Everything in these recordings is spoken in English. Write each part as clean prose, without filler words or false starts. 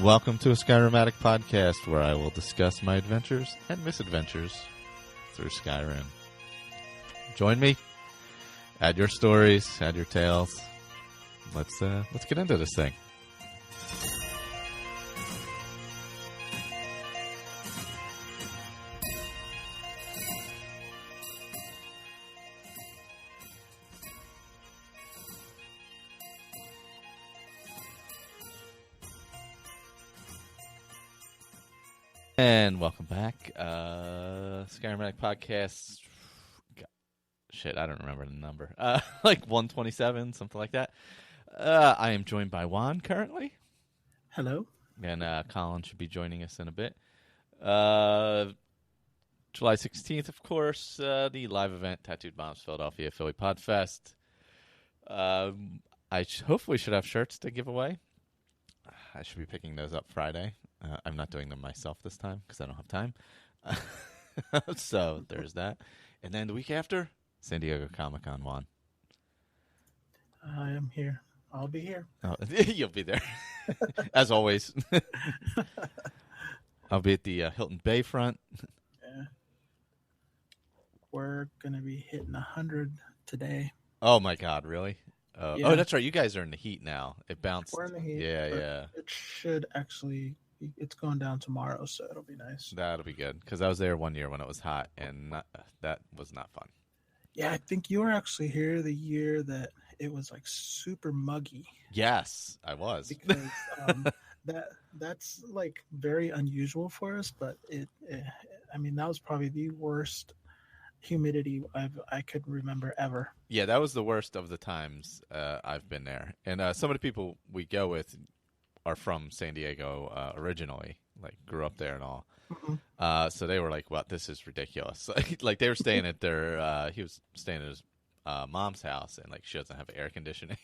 Welcome to a Skyrim Addict podcast, where I will discuss my adventures and misadventures through Skyrim. Join me. Add your stories. Add your tales. Let's get into this thing. And welcome back. Skyrim Addict podcast. Shit, I don't remember the number. Like 127, something like that. I am joined by Juan currently. Hello. And Colin should be joining us in a bit. July 16th, of course, the live event, Tattooed Bombs Philadelphia Philly Podfest. I hopefully should have shirts to give away. I should be picking those up Friday. I'm not doing them myself this time because I don't have time. So there's that. And then the week after, San Diego Comic-Con, Juan. I am here. I'll be here. Oh, you'll be there. As always. I'll be at the Hilton Bayfront. Yeah. We're going to be hitting 100 today. Oh, my God, really? Yeah. Oh, that's right. You guys are in the heat now. It bounced. We're in the heat. Yeah. It should actually... It's going down tomorrow, so it'll be nice. That'll be good, because I was there one year when it was hot, and that was not fun. Yeah, I think you were actually here the year that it was like super muggy. Yes, I was. Because that's like very unusual for us, but I mean, that was probably the worst humidity I could remember ever. Yeah, that was the worst of the times I've been there. And some of the people we go with are from San Diego originally, like grew up there and all. Mm-hmm. So they were like, "Well, this is ridiculous." Like they were staying at their, he was staying at his mom's house, and like she doesn't have air conditioning.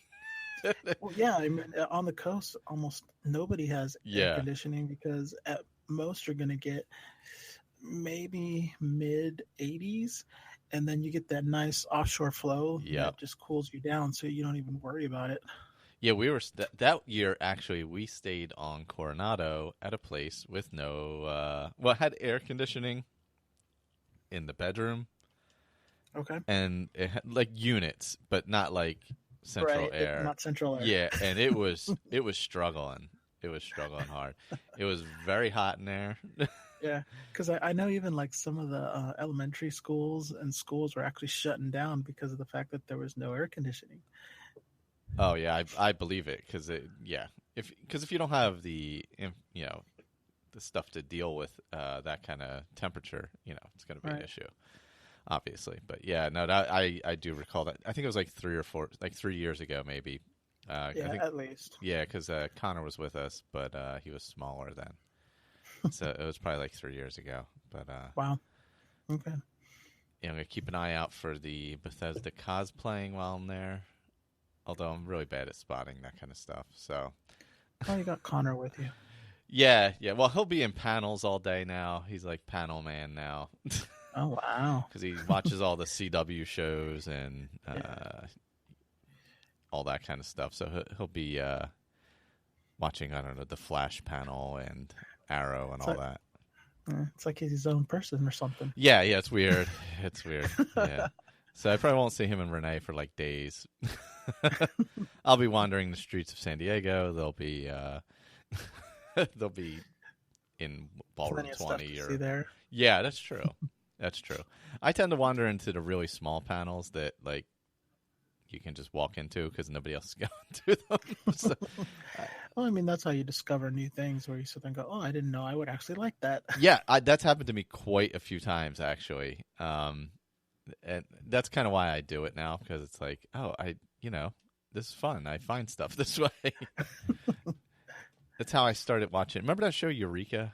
Well, yeah, I mean, on the coast, almost nobody has air conditioning because at most you're going to get maybe mid 80s, and then you get that nice offshore flow that just cools you down, so you don't even worry about it. Yeah, we were that year. Actually, we stayed on Coronado at a place with no, had air conditioning in the bedroom. Okay. And it had like units, but not like central air. Not central air. Yeah, and it was struggling. It was struggling hard. It was very hot in there. Yeah, because I know even like some of the elementary schools and schools were actually shutting down because of the fact that there was no air conditioning. Oh yeah, I believe it because if you don't have the the stuff to deal with that kind of temperature, it's going to be an issue, obviously. But yeah, no, I do recall that. I think it was like 3 years ago, maybe. I think, at least. Yeah, because Connor was with us, but he was smaller then, so it was probably like 3 years ago. But wow, okay. Yeah, I'm gonna keep an eye out for the Bethesda cosplaying while I'm there. Although I'm really bad at spotting that kind of stuff, so. Oh, you got Connor with you. Yeah. Well, he'll be in panels all day now. He's like panel man now. Oh, wow. Because he watches all the CW shows and all that kind of stuff. So he'll be watching, I don't know, the Flash panel and Arrow and all that. It's like he's his own person or something. Yeah, it's weird. It's weird. Yeah. So I probably won't see him and Renee for like days. I'll be wandering the streets of San Diego. They'll be in Ballroom 20 or there. Yeah, that's true. That's true. I tend to wander into the really small panels that like you can just walk into because nobody else is going to them. So, well, I mean, that's how you discover new things where you sit there and go, "Oh, I didn't know I would actually like that." Yeah, that's happened to me quite a few times actually. And that's kind of why I do it now, because it's like, this is fun. I find stuff this way. That's how I started watching. Remember that show Eureka?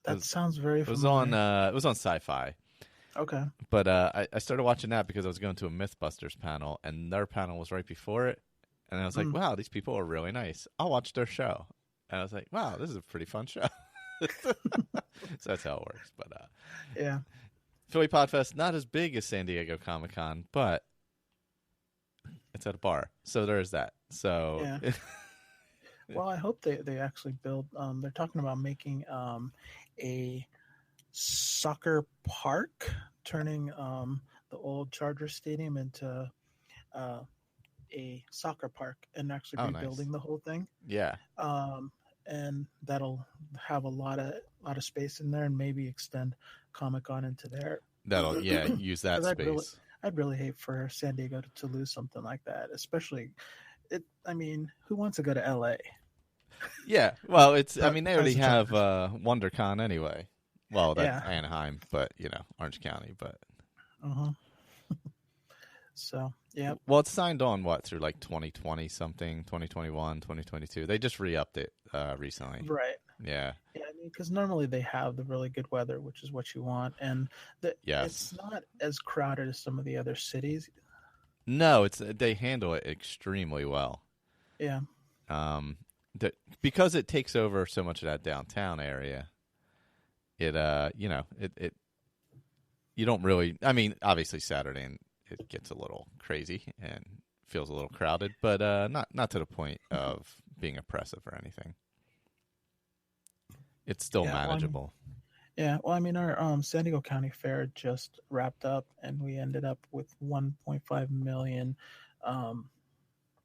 That sounds very familiar. It was on Sci-Fi. Okay. But I started watching that because I was going to a Mythbusters panel, and their panel was right before it. And I was like, wow, these people are really nice. I'll watch their show. And I was like, wow, this is a pretty fun show. So that's how it works. But yeah. Philly Podfest, not as big as San Diego Comic-Con, but it's at a bar. So there's that. So yeah. Well, I hope they actually build. They're talking about making a soccer park, turning the old Charger Stadium into uh, a soccer park, and actually Oh, nice. rebuilding the whole thing. Yeah. And that'll have a lot of space in there, and maybe extend Comic-Con into there. That'll use that Because space. I'd really hate for San Diego to lose something like that, especially it. I mean, who wants to go to LA? Yeah. Well, it's. I But mean, they as already the have Chargers, WonderCon anyway. Well, that's yeah. Anaheim, but Orange County. But Uh-huh. So yeah, well, it's signed on through like 2020 something, 2021, 2022. They just re-upped it recently. right. Yeah. Yeah, I mean, because normally they have the really good weather, which is what you want, and it's Yes. not as crowded as some of the other cities. No, they handle it extremely well. Yeah. Because it takes over so much of that downtown area. It you don't really. I mean, obviously Saturday and it gets a little crazy and feels a little crowded, but not to the point of being oppressive or anything. It's still manageable. Well, I mean, our San Diego County Fair just wrapped up, and we ended up with 1.5 million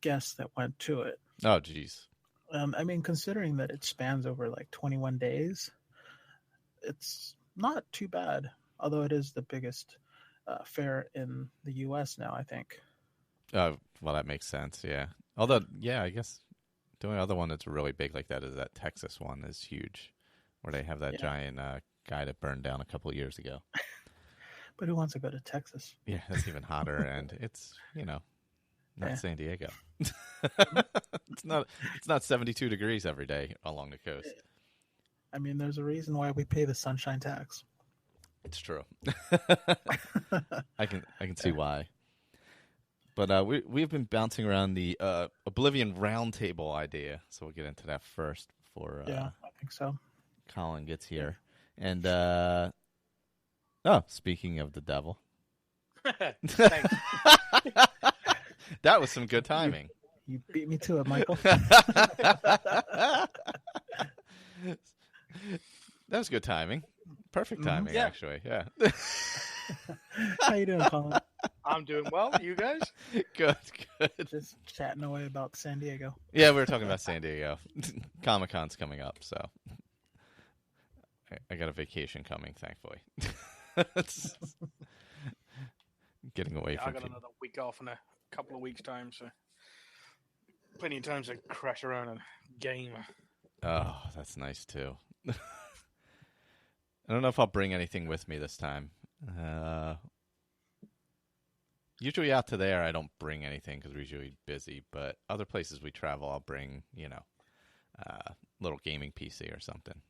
guests that went to it. Oh, geez. I mean, considering that it spans over like 21 days, it's not too bad. Although it is the biggest fair in the U.S. now, I think. Well, that makes sense. Yeah. Although, I guess the only other one that's really big like that is that Texas one is huge, where they have that giant guy that burned down a couple of years ago. But who wants to go to Texas? Yeah, that's even hotter, and it's not San Diego. It's not 72 degrees every day along the coast. I mean, there's a reason why we pay the sunshine tax. It's true. I can see why. But we've been bouncing around the Oblivion Roundtable idea, so we'll get into that first before I think so. Colin gets here. And speaking of the devil, Thanks. that was some good timing. You beat me to it, Michael. That was good timing. Perfect timing, actually. Yeah. How you doing, Colin? I'm doing well. You guys? Good. Just chatting away about San Diego. Yeah, we were talking about San Diego. Comic-Con's coming up, so I got a vacation coming, thankfully. Getting away from I got another week off in a couple of weeks' time, so plenty of time to crash around and game. Oh, that's nice, too. I don't know if I'll bring anything with me this time. Usually out to there, I don't bring anything because we're usually busy. But other places we travel, I'll bring, little gaming PC or something,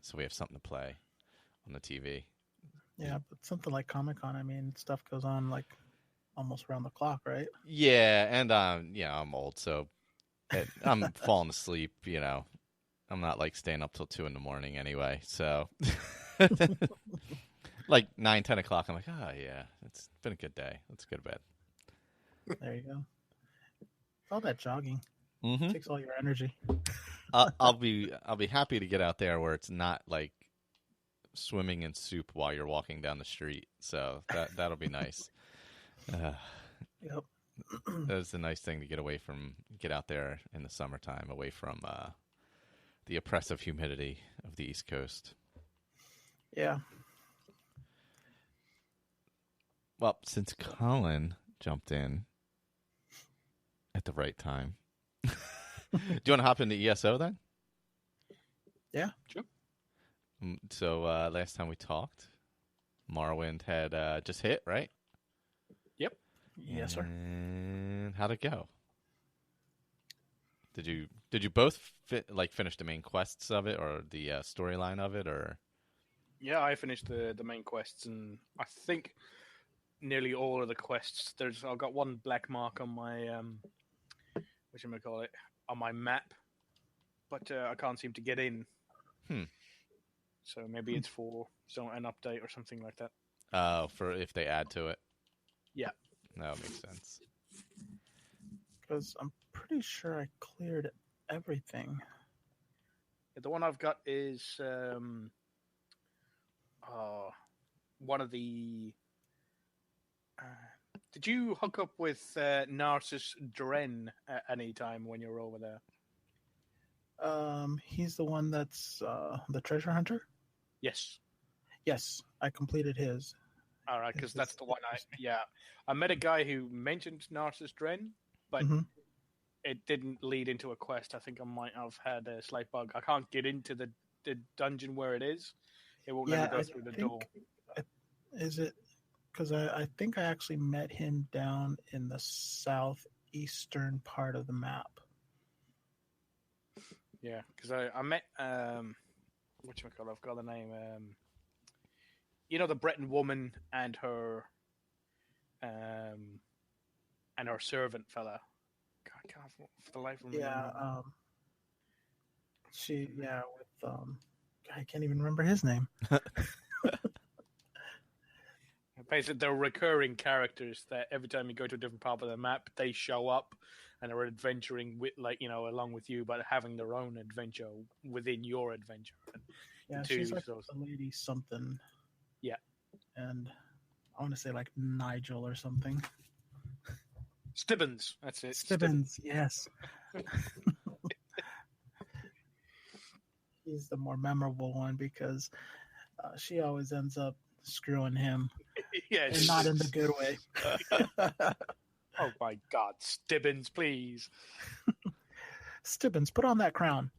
so we have something to play on the TV. Yeah, but something like Comic-Con, I mean, stuff goes on like almost around the clock, right? Yeah, and I'm old, so I'm falling asleep. I'm not like staying up till 2 a.m. anyway. So, like 9, 10 o'clock, I'm like, oh yeah, it's been a good day. Let's go to bed. There you go. All that jogging takes all your energy. I'll be happy to get out there where it's not like swimming in soup while you're walking down the street. So that'll be nice. Yep. That's a nice thing to get out there in the summertime, away from the oppressive humidity of the East Coast. Yeah. Well, since Colin jumped in at the right time, do you want to hop into ESO then? Yeah. Sure. So last time we talked, Morrowind had just hit, right? Yep. Yes, sir. And how'd it go? Did you both finish the main quests of it, or the storyline of it, or? Yeah, I finished the main quests, and I think nearly all of the quests. I've got one black mark on my on my map, but I can't seem to get in. So maybe it's for an update or something like that. For if they add to it. Yeah, that makes sense. Because I'm pretty sure I cleared everything. The one I've got is one of the. Did you hook up with Narcissus Dren at any time when you were over there? He's the one that's the treasure hunter. Yes. Yes, I completed his. All right, because that's the one I met a guy who mentioned Narcissus Dren, but it didn't lead into a quest. I think I might have had a slight bug. I can't get into the dungeon where it is. It won't let me go through the door. Is it? Because I think I actually met him down in the southeastern part of the map. Yeah, because I met whatchamacallit, I've got the name. The Breton woman and her servant fella. I can't for the life of me. I can't even remember his name. Basically, they're recurring characters that every time you go to a different part of the map, they show up and are adventuring with, along with you, but having their own adventure within your adventure. She's like a lady something. Yeah. And I want to say like Nigel or something. Stibbins, that's it. Stibbins, yes. He's the more memorable one because she always ends up screwing him. Yes. And not in the good way. Oh my God, Stibbins, please. Stibbins, put on that crown.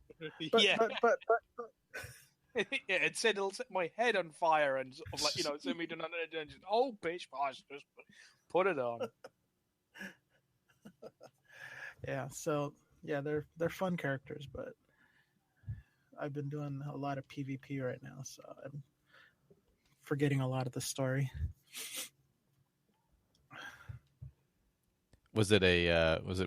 But. Yeah, it said it'll set my head on fire and sort of send me to another dungeon. Oh, bitch, just put it on. Yeah, so they're fun characters, but I've been doing a lot of PvP right now, so I'm forgetting a lot of the story. Was it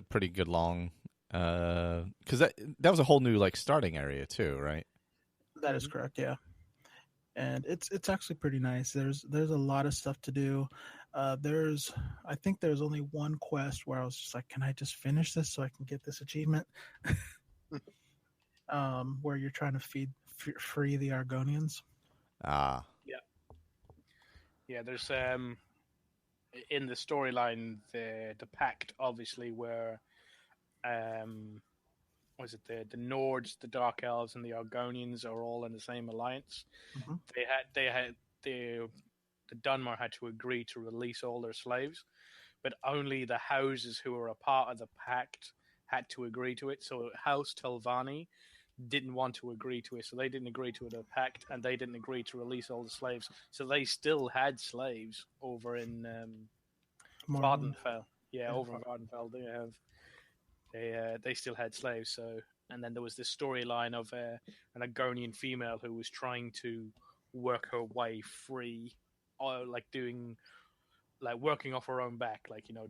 pretty good long? Because that was a whole new starting area too, right? That is correct, yeah. And it's actually pretty nice. There's a lot of stuff to do. I think there's only one quest where I was just like, can I just finish this so I can get this achievement? Where you're trying to free the Argonians. Ah. Yeah, there's in the storyline the Pact, obviously, where was it the Nords, the Dark Elves, and the Argonians are all in the same alliance. Mm-hmm. The Dunmer had to agree to release all their slaves, but only the houses who were a part of the Pact had to agree to it. So House Telvanni didn't want to agree to it, so they didn't agree to the Pact, and they didn't agree to release all the slaves. So they still had slaves over in Vardenfell. Yeah, over in Vardenfell, they still had slaves. So, and then there was this storyline of an Argonian female who was trying to work her way free, or working off her own back,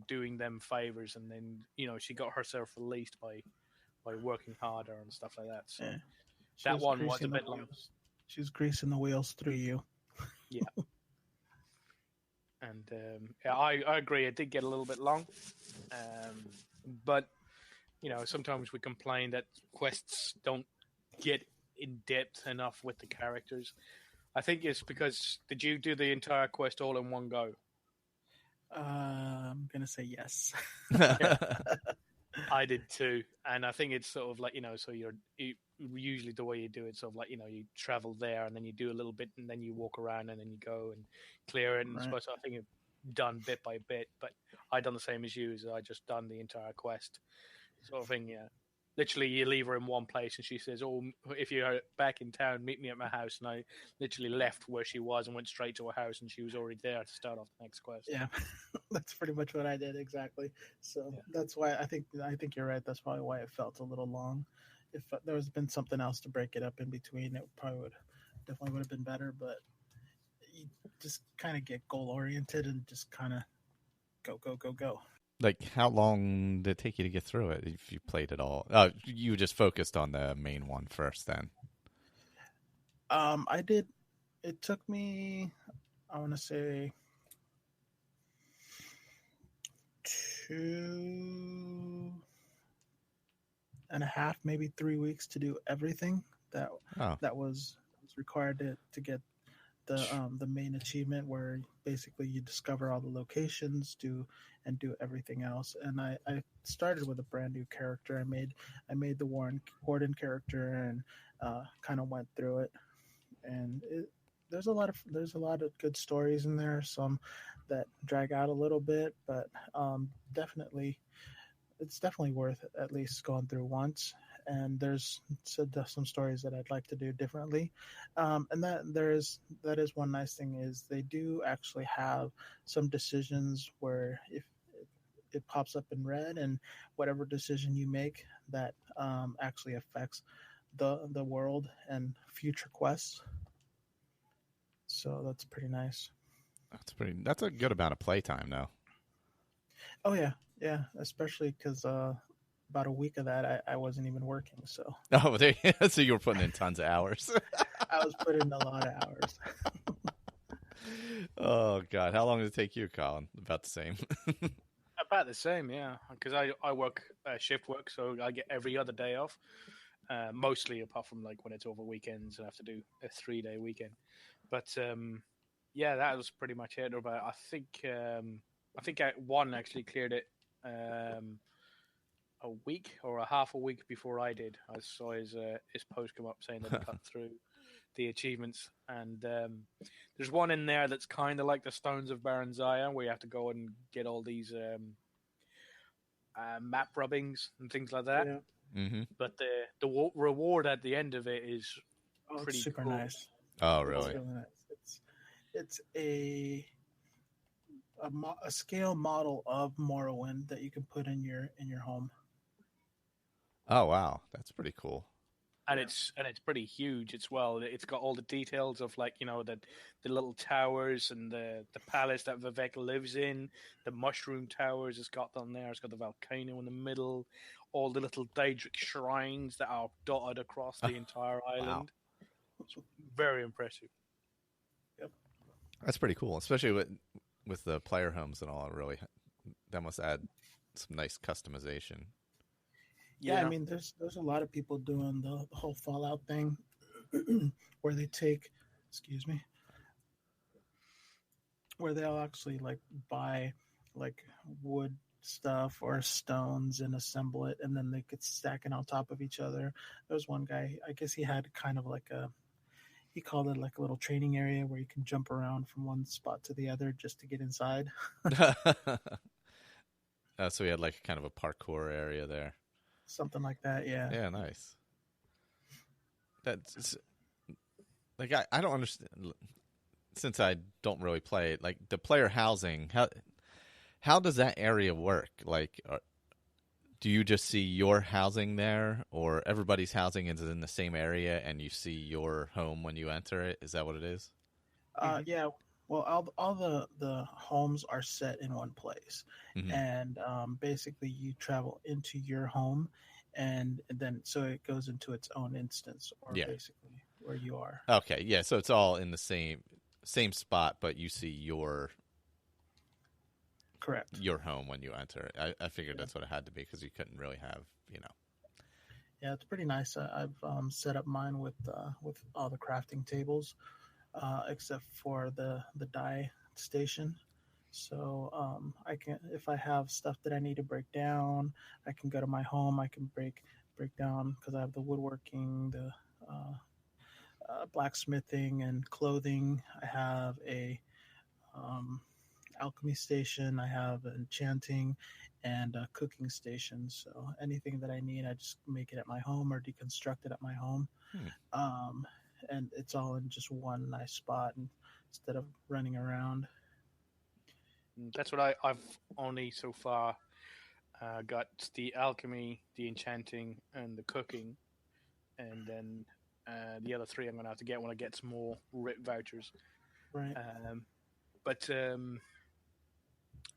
doing them favors, and then she got herself released by working harder and stuff like that. So that one was a bit long. She's greasing the wheels through you. Yeah. And I agree. It did get a little bit long, but sometimes we complain that quests don't get in depth enough with the characters. I think it's because did you do the entire quest all in one go? I'm gonna say yes. Yeah. I did too, and I think it's sort of so you usually the way you do it, sort of you travel there and then you do a little bit and then you walk around and then you go and clear it. And I think you've done bit by bit, but I done the same as you. I just done the entire quest, sort of thing. Yeah, literally you leave her in one place and she says, "Oh, if you're back in town, meet me at my house." And I literally left where she was and went straight to her house, and she was already there to start off the next quest. Yeah, that's pretty much what I did exactly. So that's why I think you're right. That's probably why it felt a little long. If there was been something else to break it up in between, it definitely would have been better. But you just kind of get goal oriented and just kind of go. Like, how long did it take you to get through it if you played it all? You just focused on the main one first then? I did. It took me, I want to say, 2.5 and a half, maybe 3 weeks to do everything that was required to get the main achievement, where basically you discover all the locations, do everything else. And I started with a brand new character. I made the Warden character and kind of went through it. And there's a lot of good stories in there. Some that drag out a little bit, but it's definitely worth at least going through once. And there's some stories that I'd like to do differently. And that is one nice thing, is they do actually have some decisions where if it pops up in red, and whatever decision you make, that actually affects the world and future quests. So that's pretty nice. That's a good amount of playtime, though. Oh yeah, especially because about a week of that I wasn't even working. So so you were putting in tons of hours. I was putting in a lot of hours. Oh God, how long did it take you, Colin? About the same. About the same, yeah. Because I work shift work, so I get every other day off. Mostly, apart from like when it's over weekends, I have to do a 3-day weekend. But yeah, that was pretty much it. About I think one actually cleared it a week or a half a week before I did. I saw his post come up saying that he cut through the achievements, and there's one in there that's kind of like the Stones of Baron Zaya, where you have to go and get all these map rubbings and things like that. Yeah. Mm-hmm. But the reward at the end of it is pretty super cool. Nice. Oh, really? It's really nice. It's a scale model of Morrowind that you can put in your home. Oh wow, that's pretty cool. And it's pretty huge as well. It's got all the details of, like, you know, the little towers and the palace that Vivek lives in, the mushroom towers. It's got them there. It's got the volcano in the middle, all the little Daedric shrines that are dotted across the entire island. Wow. It's very impressive. Yep, that's pretty cool, especially with the player homes and all. Really, that must add some nice customization. Yeah, I mean, there's a lot of people doing the whole Fallout thing, where they take, where they'll actually like buy like wood stuff or stones and assemble it, and then they could stack it on top of each other. There was one guy, I guess he had kind of like he called it like a little training area where you can jump around from one spot to the other just to get inside. So we had like kind of a parkour area there. Something like that, yeah. Yeah, nice. That's like I don't understand, since I don't really play it. Like the player housing, how does that area work? Like, do you just see your housing there, or everybody's housing is in the same area and you see your home when you enter it? Is that what it is? Yeah. Well, all the homes are set in one place, mm-hmm. and basically you travel into your home, and then so it goes into its own instance, or basically where you are. Okay, yeah. So it's all in the same spot, but you see your home when you enter it. I figured that's what it had to be, because you couldn't really have, you know. Yeah, it's pretty nice. I've set up mine with all the crafting tables. Except for the die station. So I can, if I have stuff that I need to break down, I can go to my home. I can break down, because I have the woodworking, the blacksmithing and clothing. I have a alchemy station. I have enchanting and a cooking station. So anything that I need, I just make it at my home or deconstruct it at my home. And it's all in just one nice spot, and instead of running around. That's what I've only so far got: the alchemy, the enchanting, and the cooking. And then the other three I'm going to have to get when I get some more RIP vouchers. Right. But I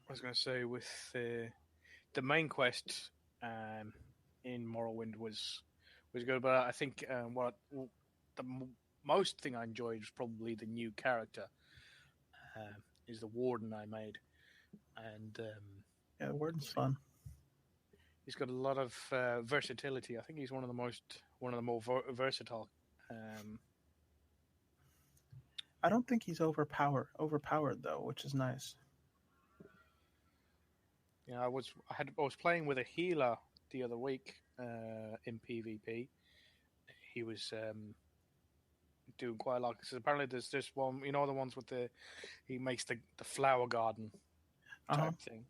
was going to say, with the main quest in Morrowind was good, but I think the most thing I enjoyed was probably the new character, is the Warden I made. And yeah, the Warden's fun. He's got a lot of versatility. I think he's one of the more versatile. I don't think he's overpowered though, which is nice. Yeah, I was playing with a healer the other week in PvP. He was doing quite a lot. Because apparently there's this one, the ones with he makes the flower garden type thing.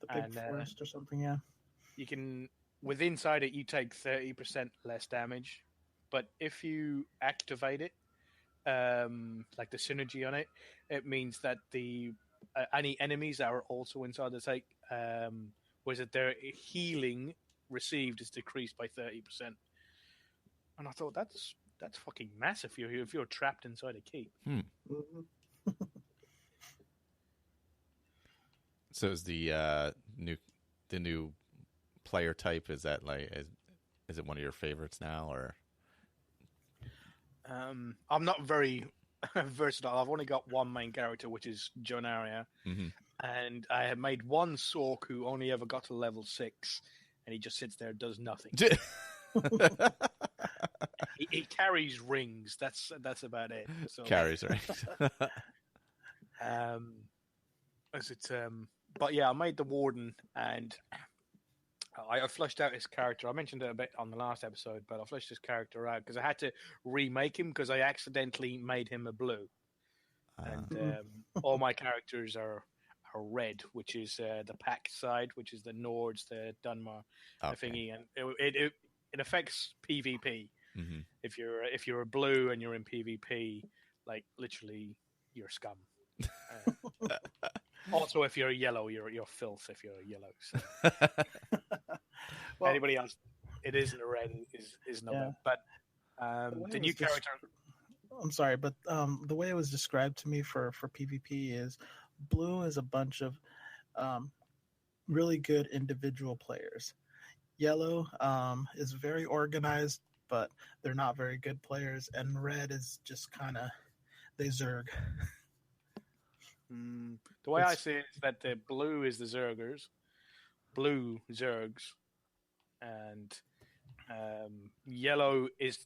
The big forest or something, yeah. You can, inside it, you take 30% less damage. But if you activate it, like the synergy on it, it means that the any enemies that are also inside the take, their healing received is decreased by 30%. And I thought that's fucking massive if you're trapped inside a keep. So is the new player type, is that is it one of your favorites now, or? I'm not very versatile. I've only got one main character, which is Jonaria, and I have made one Sork who only ever got to level 6, and he just sits there and does nothing. He carries rings. That's about it. So, carries rings. But yeah, I made the Warden, and I flushed out his character. I mentioned it a bit on the last episode, but I flushed his character out because I had to remake him because I accidentally made him a blue. And all my characters are red, which is the Pact side, which is the Nords, the Dunmer, the thingy, and it affects PvP. If you're a blue and you're in PvP, like literally you're scum. Also, if you're a yellow, you're filth. If you're a yellow, so. Well, anybody else, it isn't a red is not bad. But the new character. I'm sorry, but the way it was described to me for PvP is blue is a bunch of really good individual players. Yellow is very organized, but they're not very good players, and red is just kind of they zerg. The way I see it is that the blue is the zergers, blue zergs, and yellow is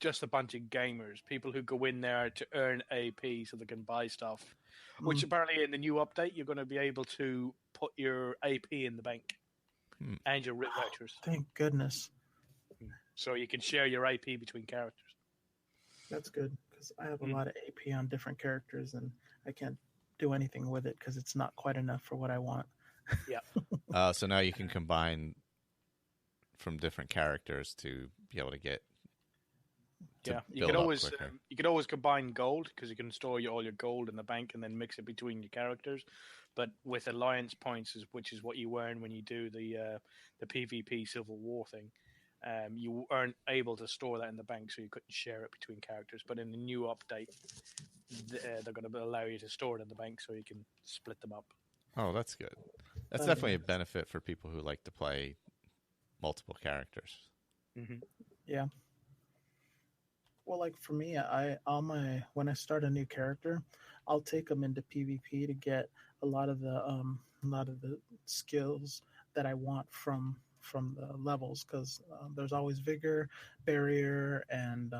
just a bunch of gamers, people who go in there to earn AP so they can buy stuff, which apparently in the new update you're going to be able to put your AP in the bank and your writ vouchers. Thank goodness. So you can share your AP between characters. That's good, because I have a lot of AP on different characters and I can't do anything with it because it's not quite enough for what I want. Yeah. So now you can combine from different characters to be able to get. You could always combine gold because you can store all your gold in the bank and then mix it between your characters. But with alliance points, which is what you earn when you do the PvP Civil War thing, you aren't able to store that in the bank, so you couldn't share it between characters. But in the new update, they're going to allow you to store it in the bank so you can split them up. Oh, that's good. That's definitely a benefit for people who like to play multiple characters. Yeah. Well, like for me, when I start a new character, I'll take them into PvP to get a lot of the skills that I want from the levels, because there's always vigor, barrier, and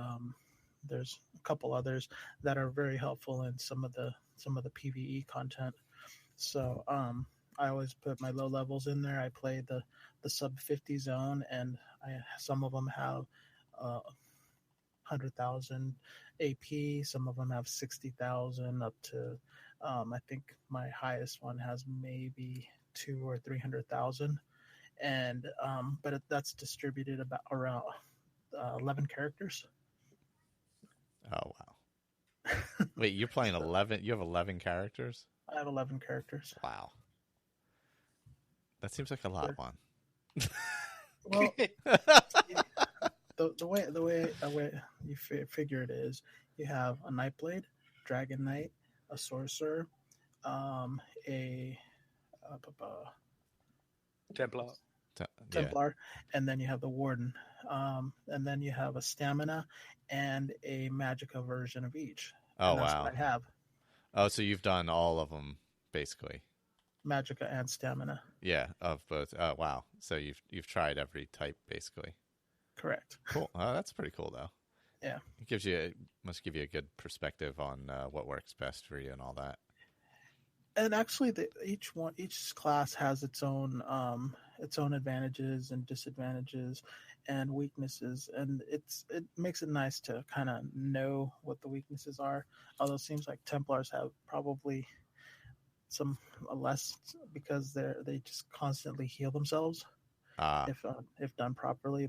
there's a couple others that are very helpful in some of the PvE content. So I always put my low levels in there. I play the sub 50 zone, and some of them have 100,000 AP. Some of them have 60,000 up to I think my highest one has maybe 200,000 or 300,000, and but that's distributed about around 11 characters. Oh wow! Wait, you're playing 11? You have 11 characters? I have 11 characters. Wow, that seems like a lot, Juan. Well, the way you figure it is, you have a Nightblade, Dragon Knight, a Sorcerer, a Templar, and then you have the Warden, and then you have a Stamina and a Magicka version of each. Oh, and that's wow! what I have. Oh, so you've done all of them basically. magicka and stamina. Yeah, of both. Oh, wow. So you've tried every type basically. Correct. Cool. Oh, that's pretty cool though. Yeah. Must give you a good perspective on what works best for you and all that. And actually, each class has its own advantages and disadvantages and weaknesses, and it makes it nice to kind of know what the weaknesses are. Although it seems like Templars have probably some less because they just constantly heal themselves. If done properly,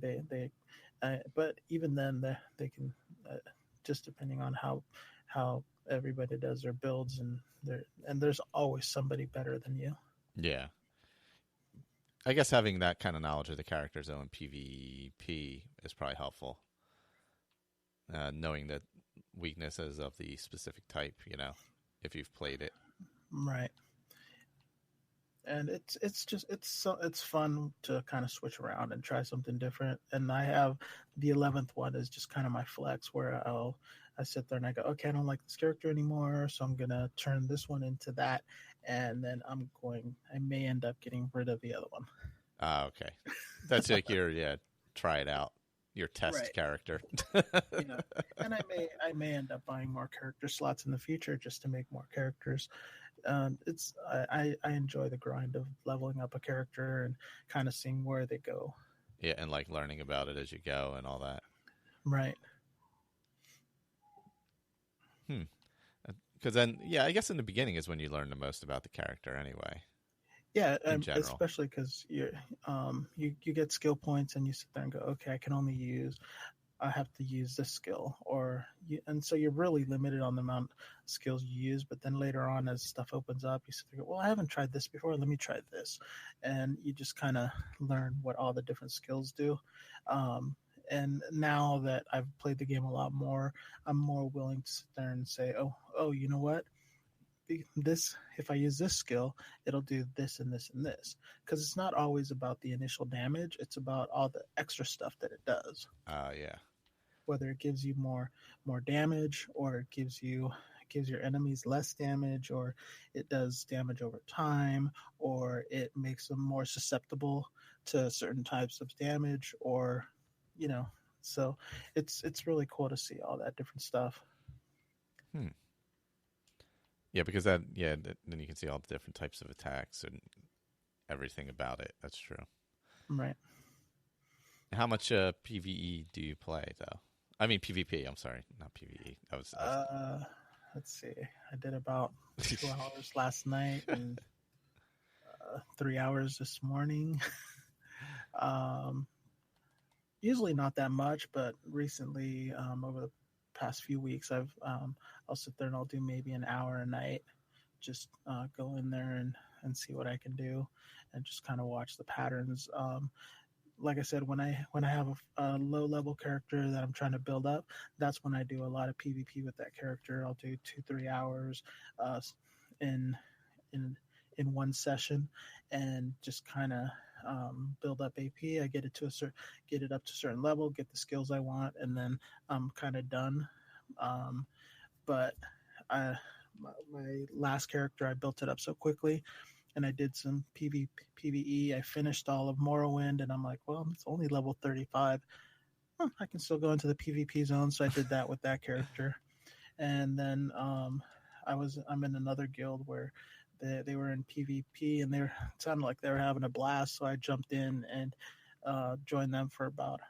but even then they can just depending on how everybody does their builds, and there's always somebody better than you. Yeah. I guess having that kind of knowledge of the characters though in PvP is probably helpful. Knowing the weaknesses of the specific type, if you've played it. Right. And it's fun to kind of switch around and try something different. And I have the 11th one is just kind of my flex where I sit there and I go, okay, I don't like this character anymore, so I'm gonna turn this one into that, and then I may end up getting rid of the other one. Okay, that's like your try it out, your test character. And I may end up buying more character slots in the future just to make more characters. I enjoy the grind of leveling up a character and kind of seeing where they go. Yeah, and like learning about it as you go and all that. Right. Because then, I guess in the beginning is when you learn the most about the character anyway. Yeah, especially because you get skill points and you sit there and go, okay, I have to use this skill, and so you're really limited on the amount of skills you use. But then later on, as stuff opens up, you sit there and go, well, I haven't tried this before. Let me try this, and you just kind of learn what all the different skills do. And now that I've played the game a lot more, I'm more willing to sit there and say, oh, you know what? If I use this skill, it'll do this and this and this. Because it's not always about the initial damage; it's about all the extra stuff that it does. Yeah. Whether it gives you more damage, or it gives your enemies less damage, or it does damage over time, or it makes them more susceptible to certain types of damage, or so it's really cool to see all that different stuff. Yeah, because then you can see all the different types of attacks and everything about it. That's true. Right. How much PvE do you play though? I mean PvP. I'm sorry, not PvE. Let's see. I did about 2 hours last night and 3 hours this morning. Usually not that much, but recently, over the past few weeks, I'll sit there and I'll do maybe an hour a night, just go in there and see what I can do, and just kind of watch the patterns. Like I said, when I have a low level character that I'm trying to build up, that's when I do a lot of PvP with that character. I'll do 2-3 hours in one session, and just kind of build up AP. I get it up to a certain level, get the skills I want, and then I'm kind of done. But my last character, I built it up so quickly, and I did some PvE. I finished all of Morrowind, and I'm like, well, it's only level 35. I can still go into the PvP zone, so I did that with that character. And then I'm in another guild where they were in PvP, and it sounded like they were having a blast, so I jumped in and joined them for about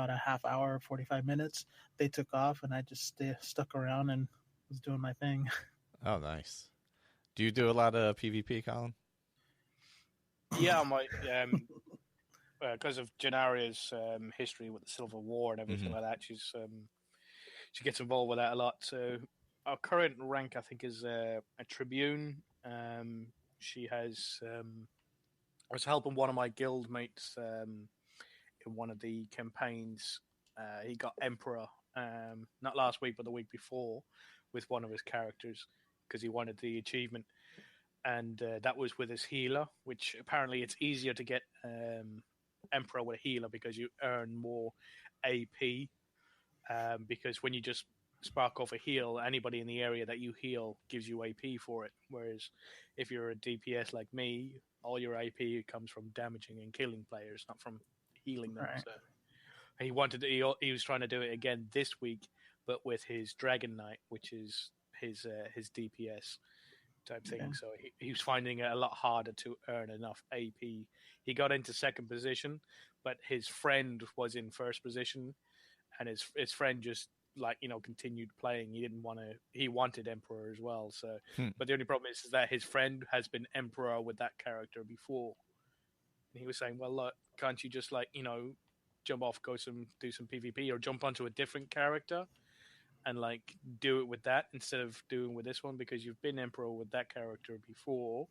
a half hour, 45 minutes. They took off, and I just stuck around and was doing my thing. Oh, nice. Do you do a lot of PvP, Colin? Yeah, because of Gennaria's history with the Civil War and everything like that, she gets involved with that a lot. So our current rank, I think, is a Tribune. She has. I was helping one of my guild mates in one of the campaigns. He got Emperor, not last week, but the week before, with one of his characters because he wanted the achievement. And that was with his healer, which apparently it's easier to get Emperor with a healer because you earn more AP. Because when you just spark off a heal, anybody in the area that you heal gives you AP for it. Whereas if you're a DPS like me, all your AP comes from damaging and killing players, not from healing them. Right. So he was trying to do it again this week, but with his Dragon Knight, which is his DPS type thing. Yeah. So he was finding it a lot harder to earn enough AP. He got into second position, but his friend was in first position, and his friend just continued playing. He wanted Emperor as well. So but the only problem is that his friend has been Emperor with that character before. And he was saying, well, look, can't you just jump off, do some PvP, or jump onto a different character and do it with that instead of doing with this one, because you've been Emperor with that character before,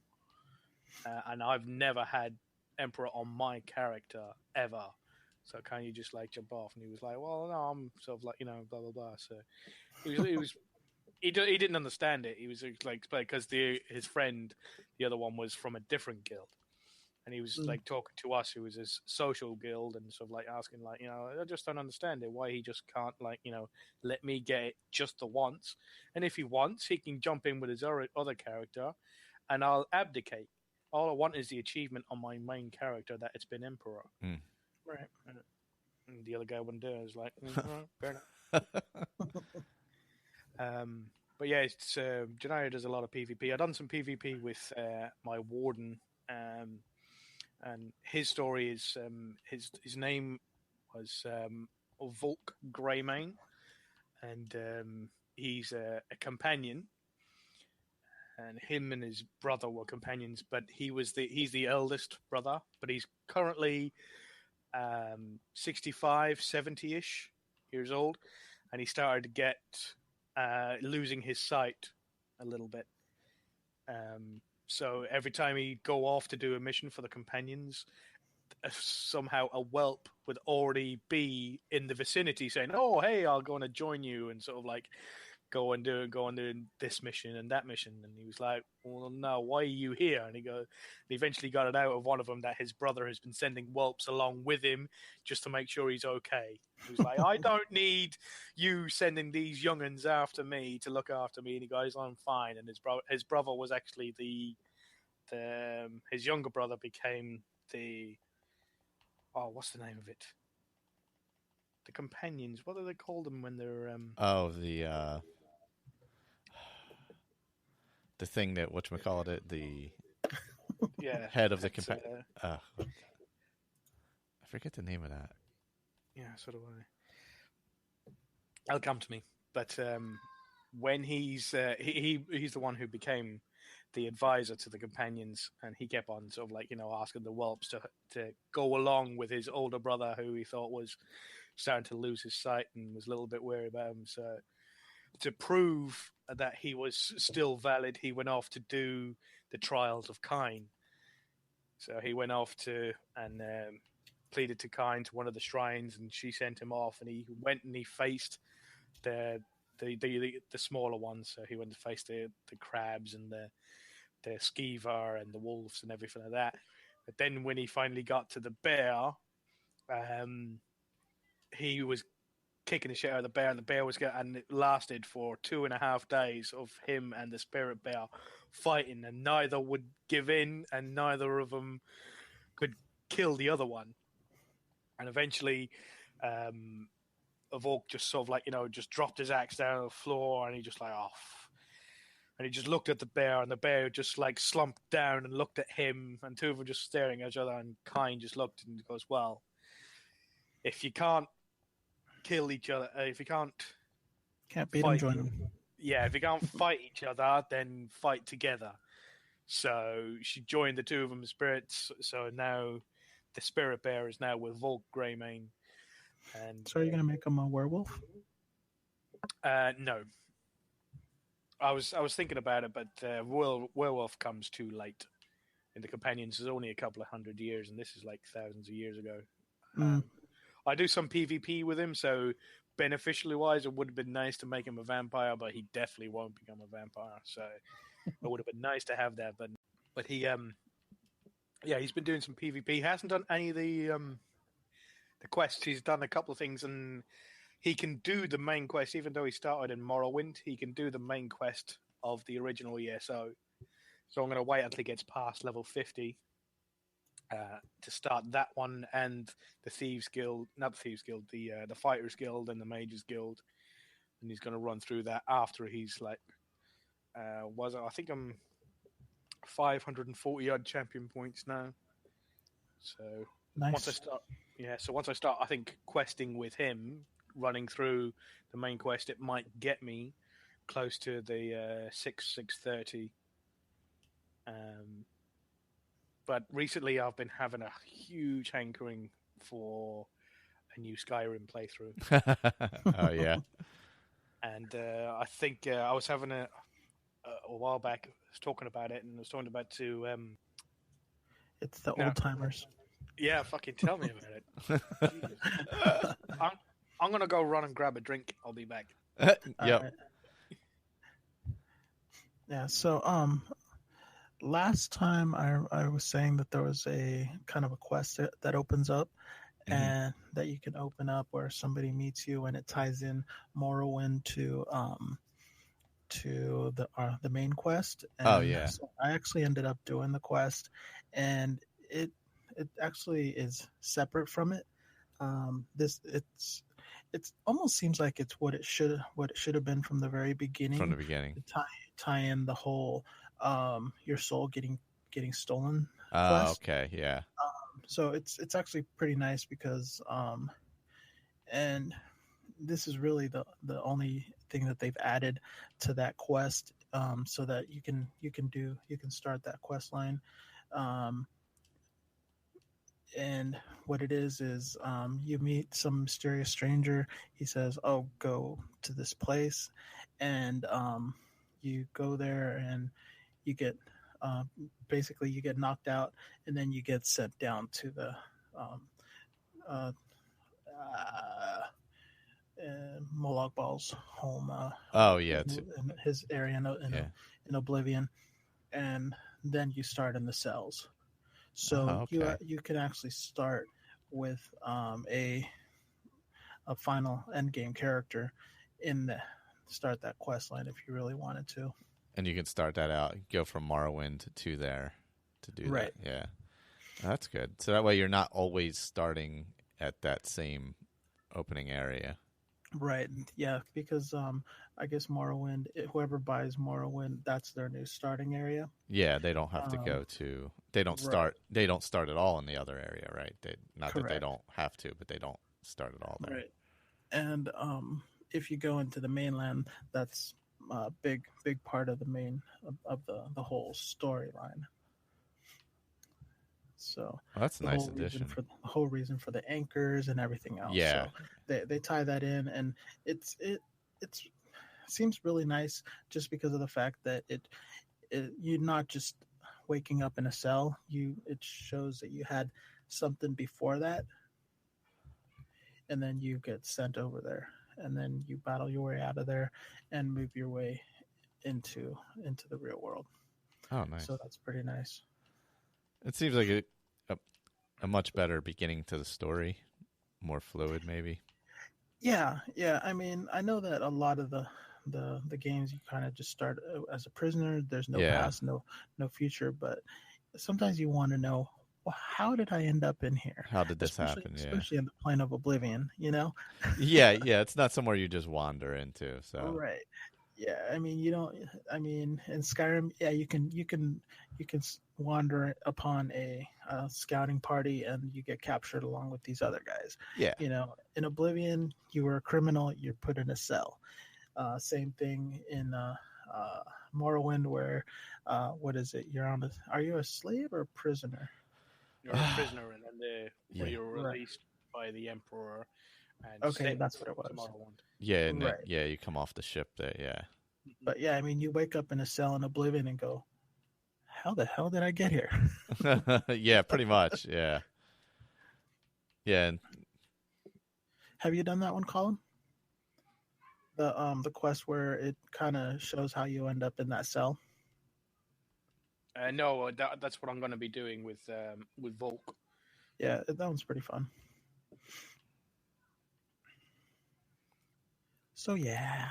and I've never had Emperor on my character ever. So can you just jump off? And he was like, well, no, I'm sort of blah blah blah. So he didn't understand it. He was because his friend, the other one, was from a different guild. And he was talking to us, who was his social guild, and sort of asking, I just don't understand it. Why he just can't let me get it just the once. And if he wants, he can jump in with his other character, and I'll abdicate. All I want is the achievement on my main character that it's been Emperor. Right. And the other guy wouldn't do it. I was like, fair enough. But yeah, it's Janaya does a lot of PvP. I've done some PvP with my warden. And his story is his name was Volk Greymane, and he's a companion, and him and his brother were companions, but he's the eldest brother, but he's currently 65, 70-ish years old, and he started to get losing his sight a little bit. So every time he'd go off to do a mission for the companions, somehow a whelp would already be in the vicinity saying, oh, hey, I'll go and join you, and sort of go and do this mission and that mission. And he was like, well, no, why are you here? And he eventually got it out of one of them that his brother has been sending whelps along with him just to make sure he's okay. He was like, I don't need you sending these young'uns after me to look after me. And he goes, I'm fine. And his brother was actually his younger brother became what's the name of it? The companions. What do they call them when they're the thing that whatchamacallit the head of the companion. I forget the name of that. Yeah, so do I. It'll come to me. But when he's the one who became the advisor to the companions, and he kept on sort of asking the whelps to go along with his older brother, who he thought was starting to lose his sight and was a little bit worried about him. So to prove that he was still valid, he went off to do the trials of Kine. So he went off and pleaded to Kine to one of the shrines, and she sent him off, and he went and he faced the smaller ones. So he went to face the crabs and the skeever and the wolves and everything like that. But then when he finally got to the bear, he was kicking the shit out of the bear, and the bear and it lasted for 2.5 days of him and the spirit bear fighting, and neither would give in, and neither of them could kill the other one. And eventually, Evoke just sort of just dropped his axe down on the floor, and he just and he just looked at the bear, and the bear just slumped down and looked at him, and two of them just staring at each other, and Kine just looked and goes, well, if you can't kill each other, if you can't beat them, join them. Yeah, if you can't fight each other, then fight together. So she joined the two of them spirits. So now the spirit bear is now with Volk Greymane. And so are you gonna make him a werewolf? No. I was thinking about it, but werewolf comes too late. In the companions, there's only a couple of 100 years, and this is thousands of years ago. I do some PvP with him, so beneficially wise, it would have been nice to make him a vampire, but he definitely won't become a vampire. So it would have been nice to have that, but he he's been doing some PvP. He hasn't done any of the quests. He's done a couple of things, and he can do the main quest, even though he started in Morrowind. He can do the main quest of the original ESO. So I'm going to wait until he gets past level 50 to start that one and the Thieves Guild, not the Thieves Guild, the Fighters Guild and the Mages Guild. And he's going to run through that after he's like, I think I'm 540 odd champion points now. So nice. Once I start, I think questing with him, running through the main quest, it might get me close to the 630. But recently I've been having a huge hankering for a new Skyrim playthrough. Oh yeah. And I think I was having a while back. I was talking about it, and I was talking about it's the old timers. Yeah, fucking tell me about it. I'm gonna go run and grab a drink. I'll be back. Yep. Right. Yeah. So last time I was saying that there was a kind of a quest that opens up, and that you can open up where somebody meets you, and it ties in Morrowind to the main quest. And so I actually ended up doing the quest, and it actually is separate from it. It's almost seems like it's what it should have been from the very beginning. From the beginning, to tie in the whole your soul getting stolen. Oh, okay, yeah. So it's actually pretty nice because and this is really the only thing that they've added to that quest, so that you can start that quest line. And what it is you meet some mysterious stranger. He says, "Oh, go to this place," and you go there, and you get basically you get knocked out, and then you get sent down to the Moloch Ball's home. In his area in Oblivion, and then you start in the cells. So you can actually start with a final end game character start that quest line if you really wanted to. And you can start that out, go from Morrowind to there to do that. Yeah, that's good. So that way you're not always starting at that same opening area. Right. Yeah, because I guess Morrowind, whoever buys Morrowind, that's their new starting area. Yeah, they don't have to go to. They don't start. They don't start at all in the other area, right? Not that they don't have to, but they don't start at all there. Right. And if you go into the mainland, that's a big part of the main of the whole storyline. So that's a nice addition. The whole reason for the anchors and everything else. Yeah, so they tie that in, and it seems really nice just because of the fact that you're not just waking up in a cell. It shows that you had something before that, and then you get sent over there, and then you battle your way out of there and move your way into the real world. Oh, nice. So that's pretty nice. It seems like a much better beginning to the story, more fluid, maybe. Yeah. I mean, I know that a lot of the games you kind of just start as a prisoner. There's no past, no future, but sometimes you want to know, well, how did I end up in here? How did this happen? Especially in the plane of Oblivion, you know? Yeah. It's not somewhere you just wander into. So right. Yeah, I mean, in Skyrim, you can wander upon a scouting party and you get captured along with these other guys. Yeah. In Oblivion, you were a criminal, you're put in a cell. Same thing in Morrowind, where what is it? Are you a slave or a prisoner? You're a prisoner, and then you're released by the Emperor. And that's what it was. Morrowind. Yeah, and you come off the ship there, yeah. But yeah, I mean, you wake up in a cell in Oblivion and go, how the hell did I get here? Yeah, pretty much, yeah. Yeah. Have you done that one, Colin? The quest where it kind of shows how you end up in that cell? No, that's what I'm going to be doing with Volk. Yeah, that one's pretty fun. So yeah.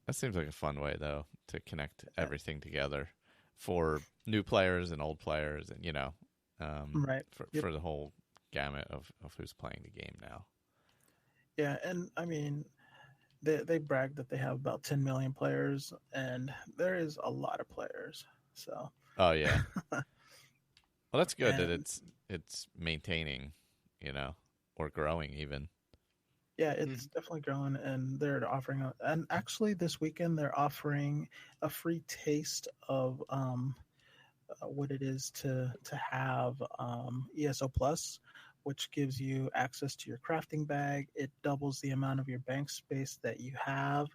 That seems like a fun way, though, to connect everything together for new players and old players, and Right. for the whole gamut of who's playing the game now. Yeah, and I mean, they brag that they have about 10 million players, and there is a lot of players. So. Oh yeah. Well, that's good that And it's maintaining, or growing even. yeah, it's definitely growing, and they're offering and actually this weekend they're offering a free taste of what it is to have ESO Plus, which gives you access to your crafting bag. It doubles the amount of your bank space that you have.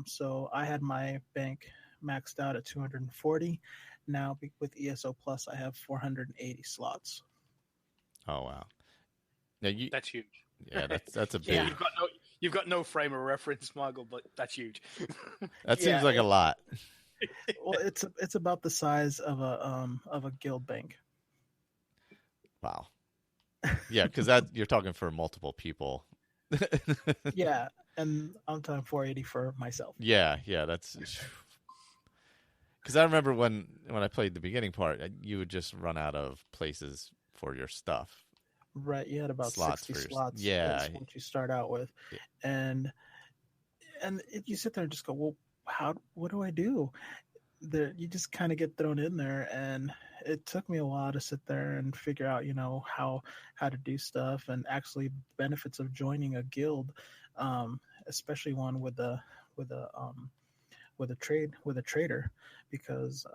So I had my bank maxed out at 240. Now with ESO Plus, I have 480 slots. Oh wow! That's huge. Yeah, that's a big. Yeah, you've got no frame of reference, Michael, but that's huge. That seems like a lot. Well, it's about the size of a guild bank. Wow. Yeah, because you're talking for multiple people. Yeah, and I'm talking 480 for myself. Yeah, that's. Because I remember when I played the beginning part, you would just run out of places for your stuff. Right, you had about 60 slots. Yeah, is what you start out with, and you sit there and just go, well, what do I do? You just kind of get thrown in there, and it took me a while to sit there and figure out, how to do stuff, and actually benefits of joining a guild, especially one with a trader, because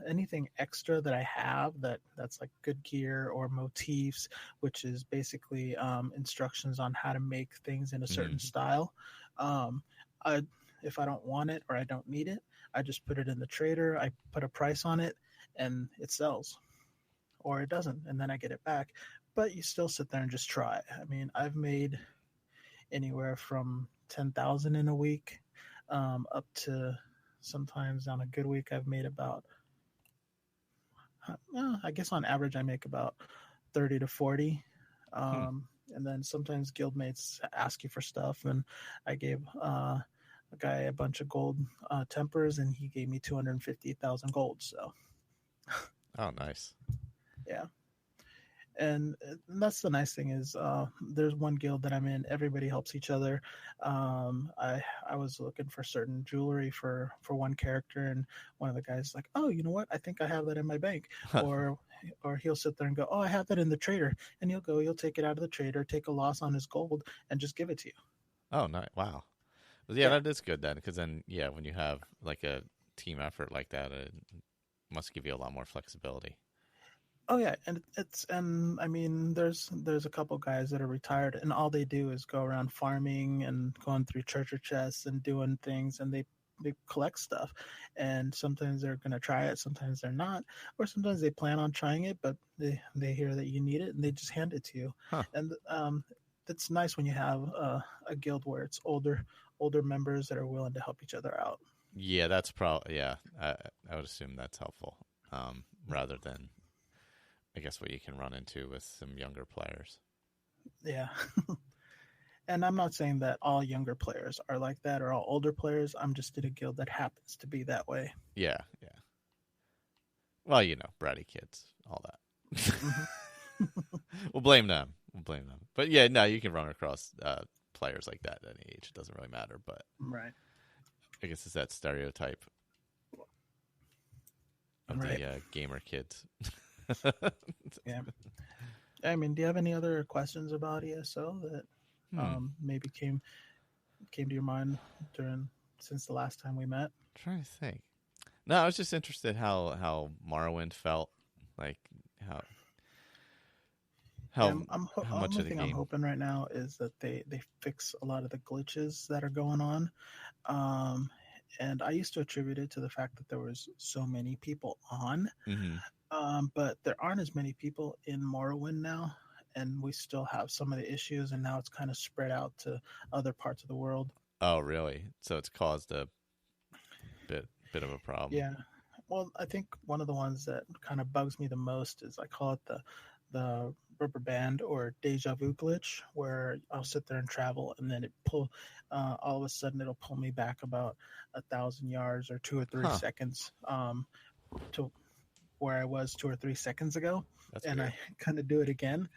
anything extra that I have that's like good gear or motifs, which is basically instructions on how to make things in a certain style. If I don't want it or I don't need it, I just put it in the trader. I put a price on it, and it sells, or it doesn't, and then I get it back. But you still sit there and just try. I mean, I've made anywhere from 10,000 in a week, up to sometimes on a good week I've made about, I guess on average I make about 30 to 40. And then sometimes guildmates ask you for stuff, and I gave a guy a bunch of gold tempers, and he gave me 250,000 gold. So. Oh, nice. Yeah. And that's the nice thing is there's one guild that I'm in. Everybody helps each other. I was looking for certain jewelry for one character, and one of the guys like, oh, you know what? I think I have that in my bank. or he'll sit there and go, oh, I have that in the trader. And you'll take it out of the trader, take a loss on his gold, and just give it to you. Oh, nice. Wow. Well, yeah, that is good then, because then, when you have like a team effort like that, it must give you a lot more flexibility. Oh yeah, and I mean, there's a couple guys that are retired, and all they do is go around farming and going through treasure chests and doing things, and they collect stuff. And sometimes they're gonna try it, sometimes they're not, or sometimes they plan on trying it, but they hear that you need it and they just hand it to you. Huh. And it's nice when you have a guild where it's older members that are willing to help each other out. Yeah, that's probably I would assume that's helpful, rather than, I guess, what you can run into with some younger players. Yeah. And I'm not saying that all younger players are like that or all older players. I'm just in a guild that happens to be that way. Yeah. Well, bratty kids, all that. We'll blame them. But yeah, no, you can run across players like that at any age. It doesn't really matter, but right. I guess it's that stereotype of the gamer kids. Yeah. I mean, do you have any other questions about ESO that maybe came to your mind since the last time we met? I'm trying to think. No, I was just interested how Morrowind felt, like how much of the game. I'm hoping right now is that they fix a lot of the glitches that are going on. And I used to attribute it to the fact that there was so many people on. But there aren't as many people in Morrowind now, and we still have some of the issues, and now it's kind of spread out to other parts of the world. Oh, really? So it's caused a bit of a problem. Yeah. Well, I think one of the ones that kind of bugs me the most is, I call it the rubber band or deja vu glitch, where I'll sit there and travel, and then all of a sudden it'll pull me back about 1,000 yards or 2 or 3 seconds to where I was 2 or 3 seconds ago, That's and weird. I kind of do it again.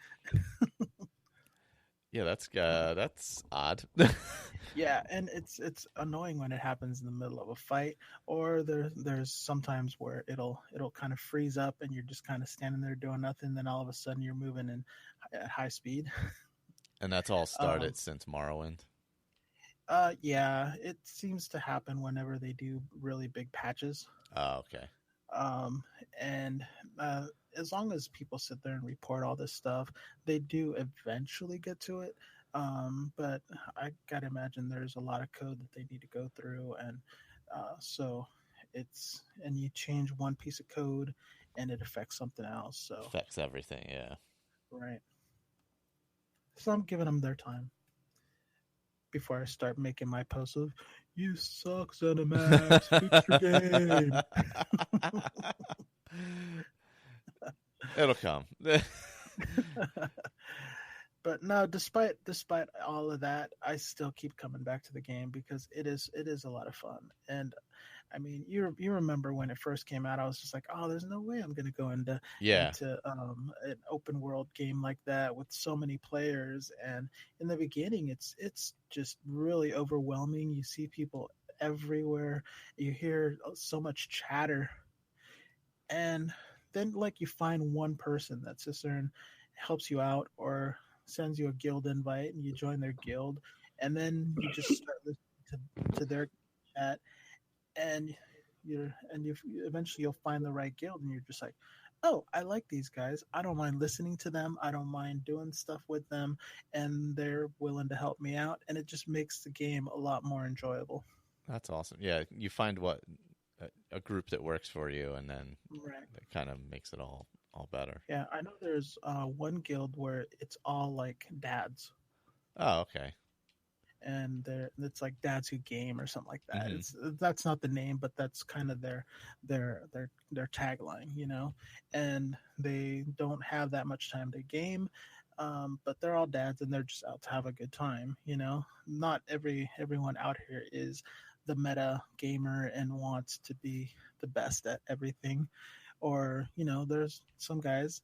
Yeah, that's odd. Yeah, and it's annoying when it happens in the middle of a fight, or there's sometimes where it'll kind of freeze up and you're just kind of standing there doing nothing, then all of a sudden you're moving at high speed. And that's all started since Morrowind. Yeah, it seems to happen whenever they do really big patches. Oh, okay. And as long as people sit there and report all this stuff, they do eventually get to it. But I gotta imagine there's a lot of code that they need to go through, and so and you change one piece of code, and it affects something else. So affects everything, yeah. Right. So I'm giving them their time before I start making my posts of "You suck, ZeniMax, fix your game." It'll come. But no, despite all of that, I still keep coming back to the game because it is a lot of fun. And I mean, you remember when it first came out, I was just like, oh, there's no way I'm going to go into an open world game like that with so many players. And in the beginning, it's just really overwhelming. You see people everywhere. You hear so much chatter, and then like you find one person that sits there and helps you out or sends you a guild invite and you join their guild, and then you just start listening to their chat, and eventually you'll find the right guild, and you're just like, oh, I like these guys. I don't mind listening to them. I don't mind doing stuff with them, and they're willing to help me out, and it just makes the game a lot more enjoyable. That's awesome. Yeah, you find a group that works for you, and then that kind of makes it all better. Yeah, I know there's one guild where it's all like dads. Oh, okay. And it's like dads who game or something like that. Mm-hmm. That's not the name, but that's kind of their tagline, you know. And they don't have that much time to game, but they're all dads and they're just out to have a good time, you know. Not everyone out here is the meta gamer and wants to be the best at everything. Or, you know, there's some guys,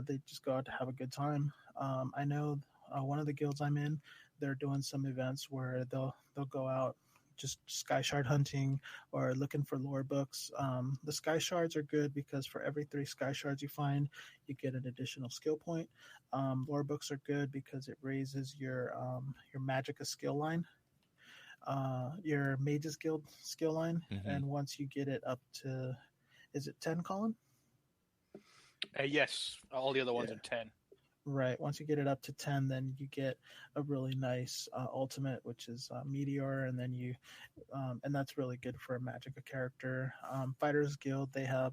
they just go out to have a good time. I know one of the guilds I'm in, they're doing some events where they'll go out just sky shard hunting or looking for lore books. The sky shards are good because for every 3 sky shards you find, you get an additional skill point. Lore books are good because it raises your magicka skill line, your mage's guild skill line. Mm-hmm. And once you get it up to, is it 10, Colin? Yes, all the other ones are 10. Right. Once you get it up to 10, then you get a really nice ultimate, which is Meteor, and then and that's really good for a Magicka character. Fighters Guild, they have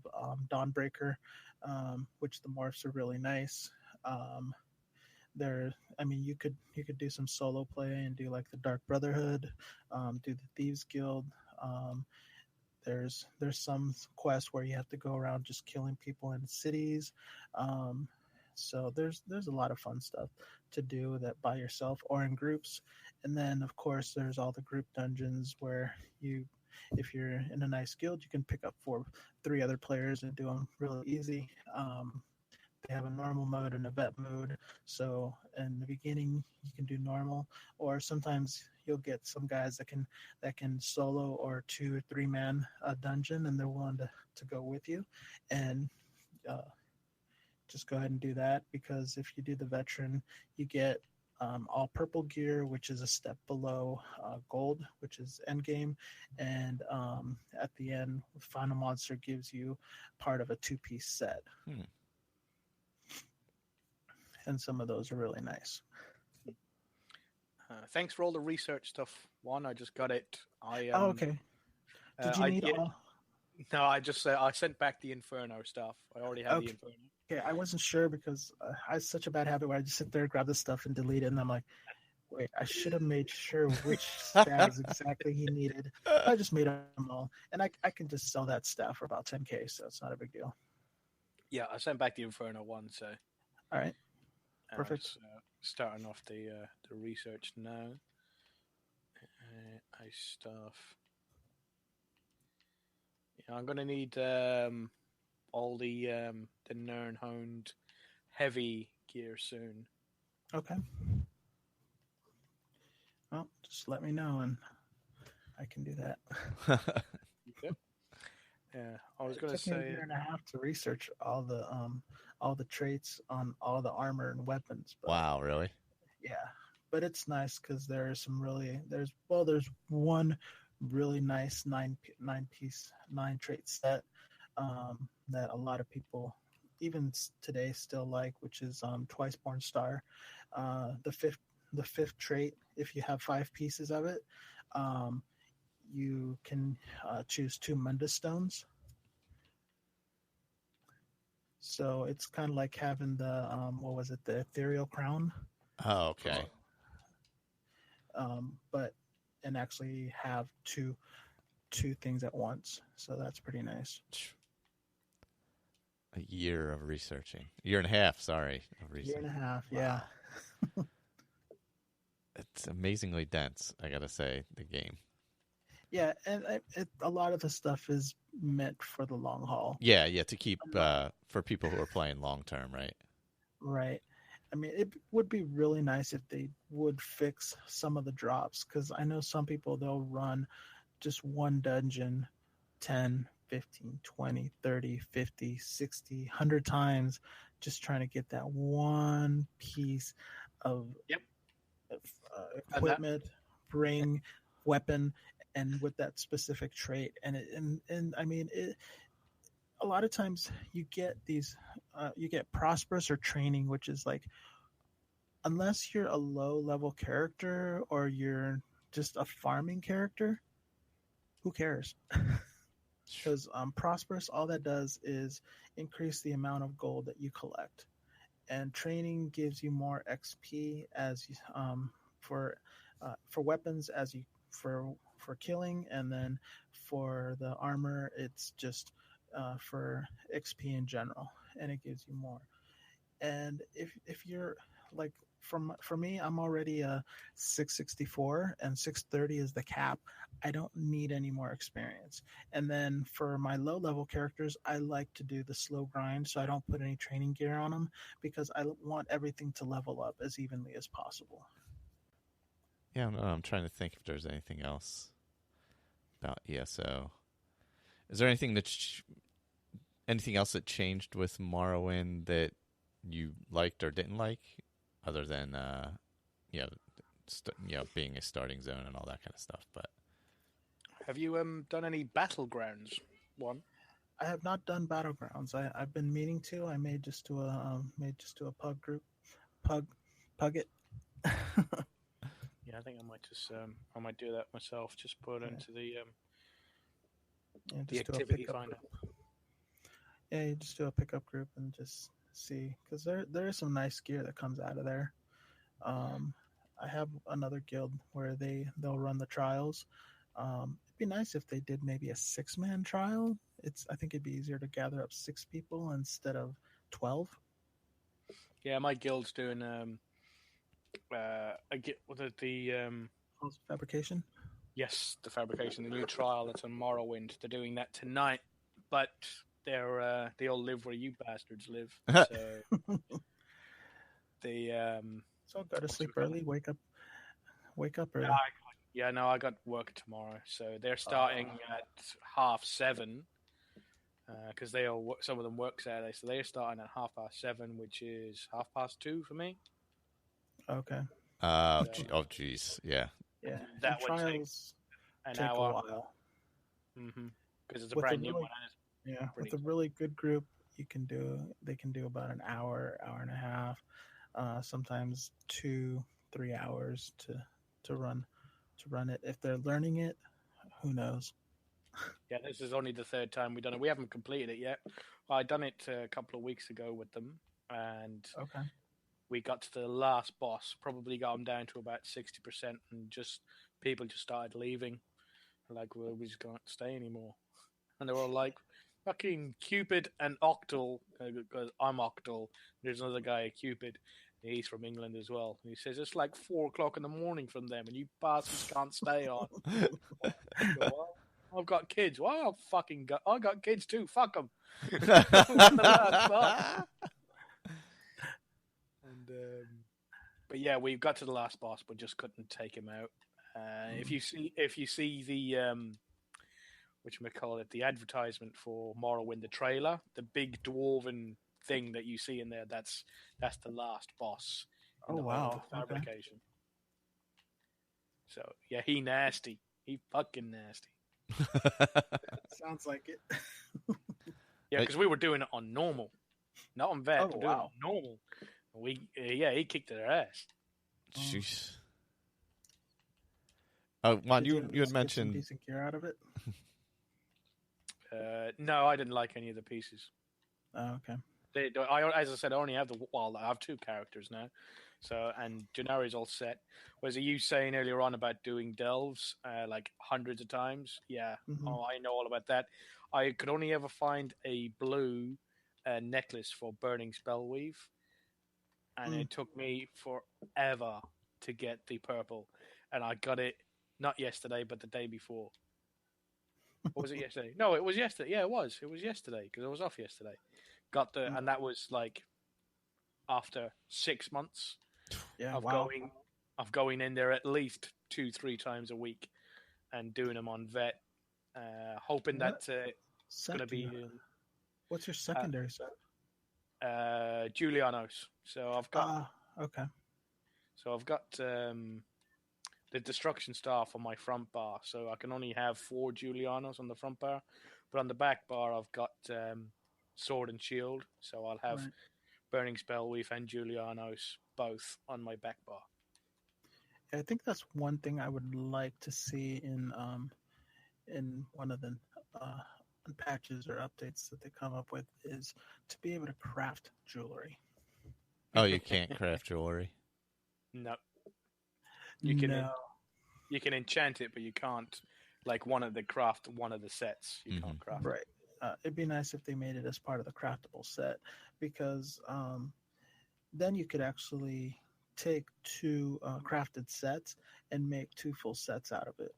Dawnbreaker, which the morphs are really nice. You could do some solo play and do like the Dark Brotherhood, do the Thieves Guild. There's some quests where you have to go around just killing people in cities. So there's a lot of fun stuff to do that by yourself or in groups. And then of course there's all the group dungeons where if you're in a nice guild, you can pick up 3 other players and do them really easy. They have a normal mode and a vet mode. So in the beginning you can do normal, or sometimes you'll get some guys that can solo or 2 or 3 man a dungeon, and they're willing to go with you. And just go ahead and do that, because if you do the veteran, you get all purple gear, which is a step below gold, which is end game. And at the end, Final Monster gives you part of a 2-piece set. And some of those are really nice. Thanks for all the research stuff, Juan. I just got it. Okay. Did you need all? No, I sent back the Inferno stuff. I already have the Inferno. Okay, I wasn't sure because I have such a bad habit where I just sit there, grab the stuff, and delete it, and I'm like, wait, I should have made sure which staffs exactly he needed. I just made them all, and I can just sell that staff for about $10K, so it's not a big deal. Yeah, I sent back the Inferno one, so. All right. Perfect. So starting off the research now. Ice stuff. Yeah, I'm gonna need all the Nernhound heavy gear soon. Okay. Well, just let me know and I can do that. Okay. Yeah, I was It gonna took me a say. year and a half to research all the traits on all the armor and weapons. But Wow, really? yeah, but it's nice because there's one really nice nine trait set that a lot of people even today still like, which is Twice Born Star. The fifth trait, if you have 5 pieces of it, you can choose 2 Mundus stones. So it's kind of like having the the ethereal crown. Oh, okay. But and actually have two things at once. So that's pretty nice. A year of researching. A year and a half, sorry. Of researching. Year and a half, wow. yeah. It's amazingly dense, I gotta say, the game. Yeah, and a lot of the stuff is meant for the long haul. Yeah, to keep for people who are playing long term, right? Right. I mean, it would be really nice if they would fix some of the drops, because I know some people, they'll run just one dungeon 10, 15, 20, 30, 50, 60, 100 times just trying to get that one piece of equipment, ring, weapon, and with that specific trait. And I mean, a lot of times you get these, you get prosperous or training, which is like, unless you're a low level character or you're just a farming character, who cares? Because prosperous, all that does is increase the amount of gold that you collect, and training gives you more XP as for weapons, as you for killing, and then for the armor, it's just for XP in general, and it gives you more. And if you're like, for me, I'm already a 664 and 630 is the cap. I don't need any more experience. And then for my low level characters, I like to do the slow grind, so I don't put any training gear on them, because I want everything to level up as evenly as possible. Yeah, I'm trying to think if there's anything else about ESO. Is there anything anything else that changed with Morrowind that you liked or didn't like, other than being a starting zone and all that kind of stuff? But have you done any Battlegrounds one? I have not done Battlegrounds. I've been meaning to. I may just do a pug group, pug it. Yeah, I think I might just I might do that myself. Just put it into the activity finder. Yeah, you just do a pickup group and just see, because there is some nice gear that comes out of there. I have another guild where they'll run the trials. It'd be nice if they did maybe a 6-man trial. I think it'd be easier to gather up 6 people instead of 12. Yeah, my guild's doing fabrication. Yes, the fabrication, the new trial that's on Morrowind. They're doing that tonight, but they all live where you bastards live. So they so go to sleep early, wake up early. I got work tomorrow, so they're starting at 7:30. Because some of them work Saturday, so they're starting at 7:30, which is 2:30 for me. Okay. Oh, geez, yeah. Yeah, that would trials take a while. Because it's a brand new one. Yeah, with a really good group, they can do about an hour and a half, sometimes 2-3 hours to run it. If they're learning it, who knows? Yeah, this is only the 3rd time we've done it. We haven't completed it yet. I done it a couple of weeks ago with them, and we got to the last boss. Probably got them down to about 60%, and people just started leaving. Like, well, we just can't stay anymore. And they were like, fucking Cupid and Octal, because I'm Octal. There's another guy, Cupid, He's from England as well. He says it's like 4:00 in the morning from them, and you bastards can't stay on. Well, I've got kids. Well, I got kids too. Fuck them. But yeah, we got to the last boss, but just couldn't take him out. If you see the whatchamacallit, the advertisement for Morrowind, the trailer, the big dwarven thing that you see in there, that's the last boss. Oh wow! Fabrication. Okay. So yeah, he nasty. He fucking nasty. Sounds like it. Yeah, because we were doing it on normal, not on vet. Oh wow! Normal. He kicked their ass. Jeez. Oh, Juan, you had mentioned some decent gear out of it. No, I didn't like any of the pieces. Oh, okay. As I said, I only have I have 2 characters now. So, and Gennari's all set. Was it you saying earlier on about doing delves like hundreds of times? Yeah. Mm-hmm. Oh, I know all about that. I could only ever find a blue necklace for burning spellweave, and it took me forever to get the purple, and I got it not yesterday, but the day before. Or was it yesterday? No, it was yesterday. Yeah, it was. It was yesterday because I was off yesterday. Got the, and that was like after 6 months. Yeah, of going in there at least 2-3 times a week and doing them on vet, hoping that it's going to be. What's your secondary set? Julianos. So I've got. Okay. So I've got the destruction staff on my front bar, so I can only have 4 Julianos on the front bar, but on the back bar I've got sword and shield, so I'll have burning spellweave and Julianos both on my back bar. I think that's one thing I would like to see in one of the patches or updates that they come up with is to be able to craft jewelry. Oh, you can't craft jewelry? No. You can enchant it, but you can't one of the sets. You can't craft. Right. It'd be nice if they made it as part of the craftable set, because then you could actually take 2 crafted sets and make 2 full sets out of it.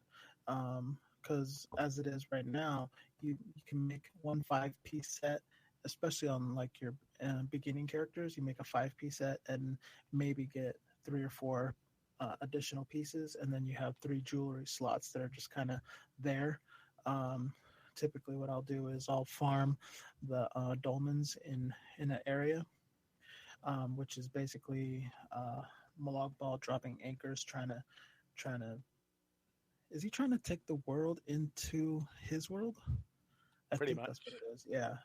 Because as it is right now, you can make 1 5-piece set, especially on like your beginning characters. You make a 5-piece set and maybe get 3 or 4 additional pieces, and then you have 3 jewelry slots that are just kind of there. Typically what I'll do is I'll farm the dolmens in an area, which is basically Malog Ball dropping anchors, trying to is he trying to take the world into his world? I think that's what it is. Yeah.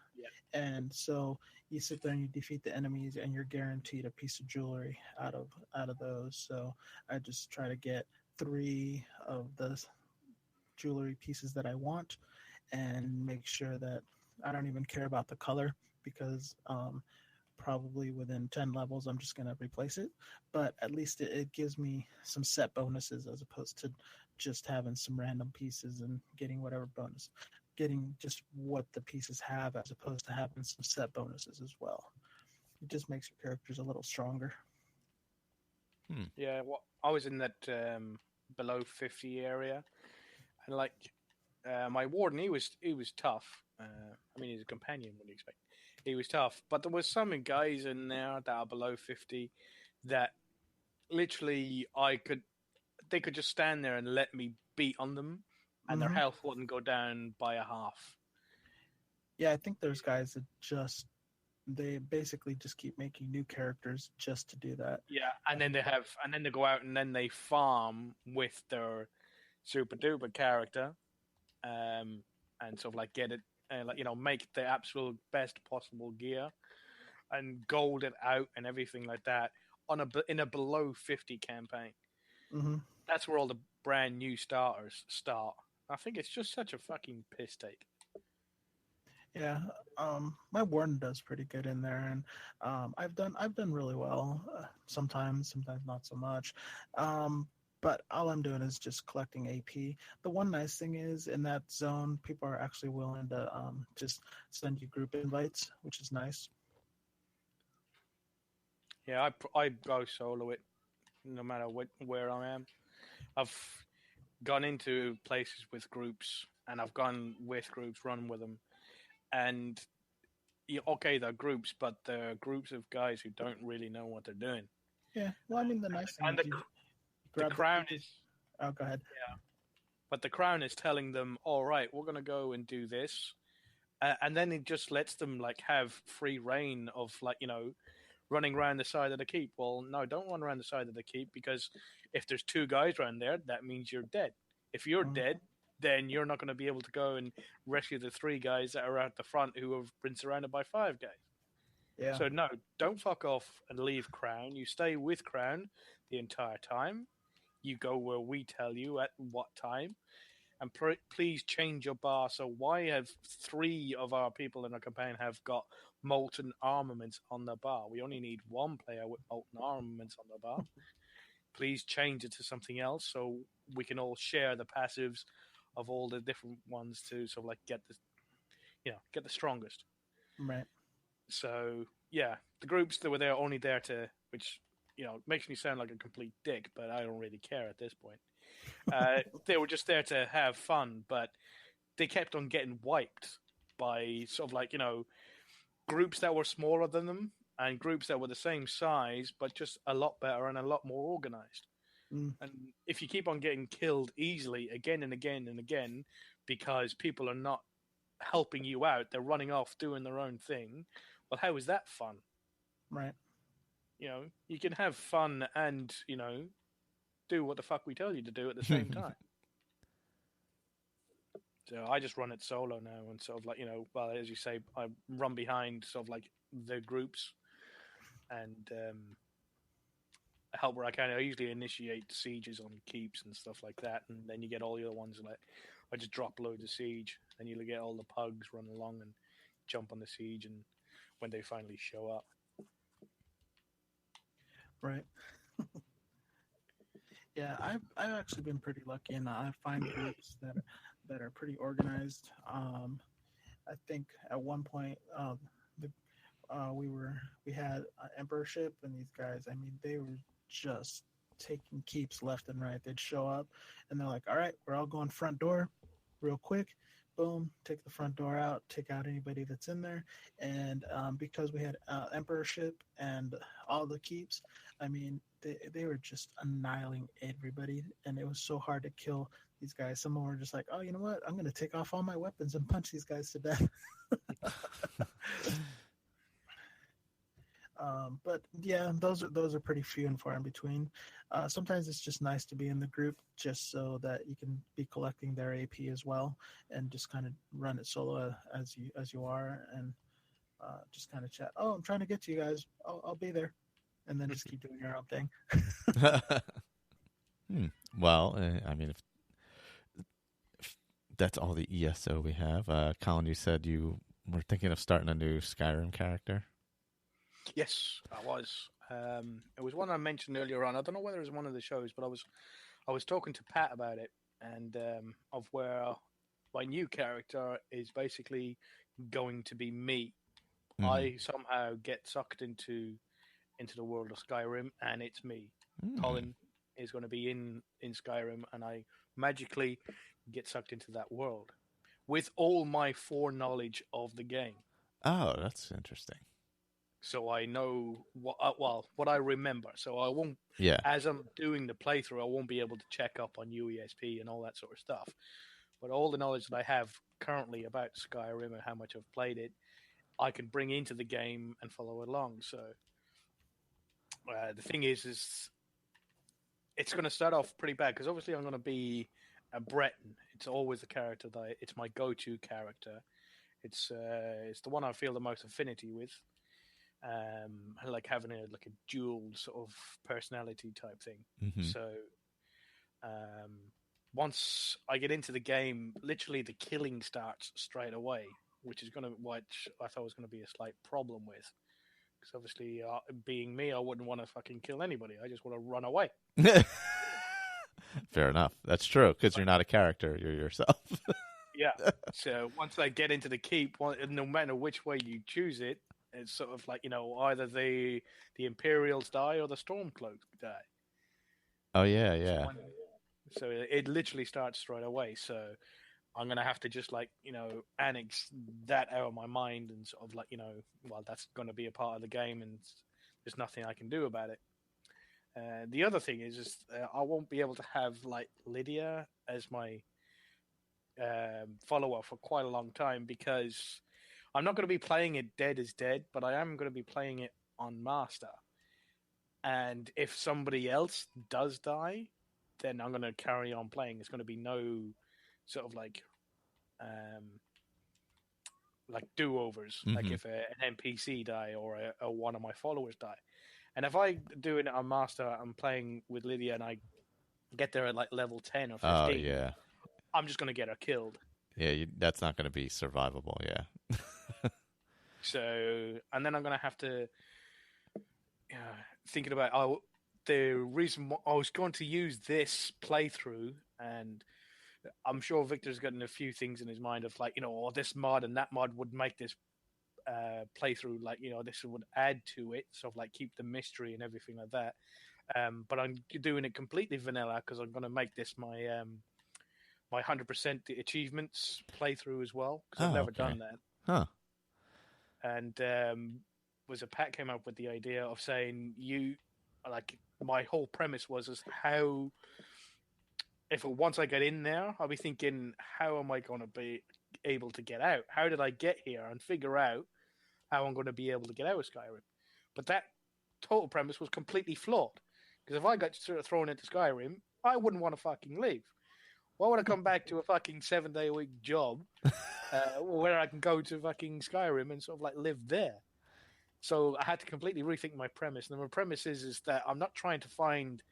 And so you sit there and you defeat the enemies, and you're guaranteed a piece of jewelry out of those. So I just try to get 3 of the jewelry pieces that I want, and make sure that I don't even care about the color, because probably within 10 levels I'm just going to replace it. But at least it gives me some set bonuses, as opposed to just having some random pieces and getting whatever bonus. Getting just what the pieces have, as opposed to having some set bonuses as well. It just makes your characters a little stronger. Yeah, well, I was in that below 50 area, and my warden, he was tough. I mean, he's a companion, what do you expect? He was tough, but there was some guys in there that are below 50 that literally they could just stand there and let me beat on them, and their health wouldn't go down by a half. Yeah, I think there's guys that they basically just keep making new characters just to do that. Yeah, and then they go out and then they farm with their super duper character, and sort of get it, make the absolute best possible gear, and gold it out and everything like that in a below 50 campaign. Mm-hmm. That's where all the brand new starters start. I think it's just such a fucking piss take. Yeah, my warden does pretty good in there, and I've done really well. Sometimes not so much. But all I'm doing is just collecting AP. The one nice thing is, in that zone, people are actually willing to just send you group invites, which is nice. Yeah, I go solo it, no matter where I am. I've gone into places with groups, and I've gone with groups, run with them, and okay, they're groups, but they're groups of guys who don't really know what they're doing. Yeah, well, I mean, the nice thing is the crown is. Oh, go ahead. Yeah, but the crown is telling them, all right, we're going to go and do this. And then it just lets them like have free reign of like, running around the side of the keep. Well, no, don't run around the side of the keep, because if there's 2 guys around there, that means you're dead. If you're dead, then you're not going to be able to go and rescue the 3 guys that are at the front who have been surrounded by 5 guys. Yeah. So no, don't fuck off and leave Crown. You stay with Crown the entire time. You go where we tell you at what time. And please change your bar. So why have 3 of our people in our campaign have got molten armaments on their bar? We only need 1 player with molten armaments on their bar. Please change it to something else so we can all share the passives of all the different ones to sort of like get the strongest. Right. So yeah, the groups that were there only there to, which makes me sound like a complete dick, but I don't really care at this point. They were just there to have fun, but they kept on getting wiped by sort of like, groups that were smaller than them and groups that were the same size, but just a lot better and a lot more organized. And if you keep on getting killed easily again and again and again because people are not helping you out, they're running off doing their own thing, well, how is that fun? Right. You can have fun and, do what the fuck we tell you to do at the same time. So I just run it solo now and sort of like, well, as you say, I run behind sort of like the groups and help where I can. I usually initiate sieges on keeps and stuff like that, and then you get all the other ones like I just drop loads of siege, and you'll get all the pugs run along and jump on the siege, and when they finally show up. Right. Yeah, I've actually been pretty lucky, and I find groups that are pretty organized. I think at one point we had Emperorship, and these guys, I mean, they were just taking keeps left and right. They'd show up, and they're like, "All right, we're all going front door, real quick." Boom, take the front door out, take out anybody that's in there. And because we had Emperorship and all the keeps, I mean, they were just annihilating everybody, and it was so hard to kill these guys. Some of them were just like, oh, you know what? I'm going to take off all my weapons and punch these guys to death. But yeah, those are pretty few and far in between. Sometimes it's just nice to be in the group just so that you can be collecting their AP as well, and just kind of run it solo as you are, and just kind of chat. Oh, I'm trying to get to you guys. I'll be there, and then just keep doing your own thing. Well, I mean, if that's all the ESO we have. Colin, you said you were thinking of starting a new Skyrim character. Yes, I was. It was one I mentioned earlier on. I don't know whether it was one of the shows, but I was talking to Pat about it, and of where my new character is basically going to be me. Mm-hmm. I somehow get sucked into the world of Skyrim, and it's me. Colin is going to be in Skyrim, and I magically get sucked into that world with all my foreknowledge of the game. Oh, that's interesting. So I know what I remember. So I won't, as I'm doing the playthrough, I won't be able to check up on UESP and all that sort of stuff. But all the knowledge that I have currently about Skyrim and how much I've played it, I can bring into the game and follow along. So the thing is it's going to start off pretty bad because obviously I'm going to be a Breton. It's always the character it's my go-to character. It's the one I feel the most affinity with. Like having a dual sort of personality type thing. Mm-hmm. So once I get into the game, literally the killing starts straight away, which I thought was going to be a slight problem with, because obviously being me, I wouldn't want to fucking kill anybody. I just want to run away. Fair enough. That's true, because you're not a character, you're yourself. Yeah. So once I get into the keep, no matter which way you choose it, It's sort of like, either the Imperials die or the Stormcloak die. Oh yeah. So it literally starts straight away. So I'm gonna have to just annex that out of my mind and sort of well, that's gonna be a part of the game, and there's nothing I can do about it. The other thing is I won't be able to have Lydia as my follower for quite a long time, because I'm not going to be playing it dead is dead, but I am going to be playing it on Master. And if somebody else does die, then I'm going to carry on playing. There's going to be no sort of do-overs, like if an NPC die or one of my followers die. And if I do it on Master, I'm playing with Lydia and I get there at level 10 or 15. Oh yeah. I'm just going to get her killed. Yeah, that's not going to be survivable. Yeah. So, and then I'm going to have to thinking about the reason I was going to use this playthrough, and I'm sure Victor's gotten a few things in his mind of this mod and that mod would make this playthrough this would add to it, sort of keep the mystery and everything like that. But I'm doing it completely vanilla because I'm going to make this my my 100% achievements playthrough as well, because I've never done that. Huh. And Pat came up with the idea of saying my whole premise was how, if once I get in there, I'll be thinking, how am I going to be able to get out? How did I get here? And figure out how I'm going to be able to get out of Skyrim. But that total premise was completely flawed, because if I got thrown into Skyrim, I wouldn't want to fucking leave. Why would I come back to a fucking 7-day-a-week job where I can go to fucking Skyrim and sort of live there? So I had to completely rethink my premise. And my premise is that I'm not trying to find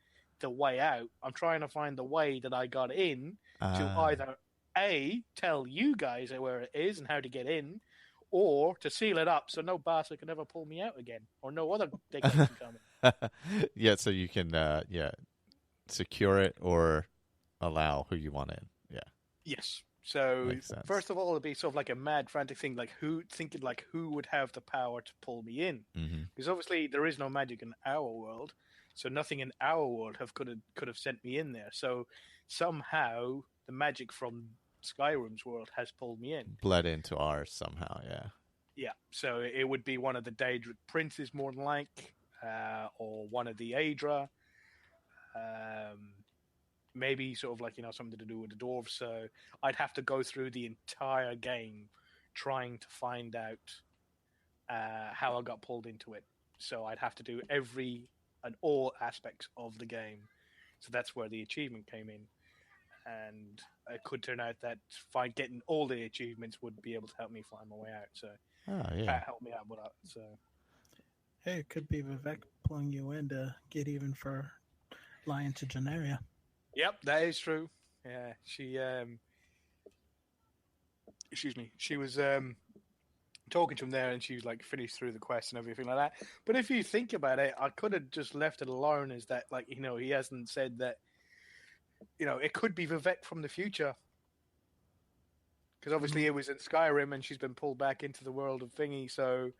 the way out. I'm trying to find the way that I got in to either A, tell you guys where it is and how to get in, or to seal it up so no bastard can ever pull me out again, or no other dickhead can come in. Yeah, so you can secure it or allow who you want in. Yeah. Yes. So first of all, it'd be sort of a mad, frantic thing, who would have the power to pull me in? Because obviously there is no magic in our world, so nothing in our world could have sent me in there. So somehow the magic from Skyrim's world has pulled me in, bled into ours somehow. Yeah. So it would be one of the Daedric princes, more than or one of the Aedra. Maybe sort of something to do with the dwarves. So I'd have to go through the entire game trying to find out how I got pulled into it. So I'd have to do every and all aspects of the game. So that's where the achievement came in. And it could turn out that getting all the achievements would be able to help me find my way out. So that helped me out with that. So hey, it could be Vivek pulling you in to get even for lying to Genaria. Yep, that is true. Yeah, she she was talking to him there, and she was finished through the quest and everything like that. But if you think about it, I could have just left it alone as that, he hasn't said that, it could be Vivek from the future. Because obviously it was in Skyrim and she's been pulled back into the world of Thingy, so,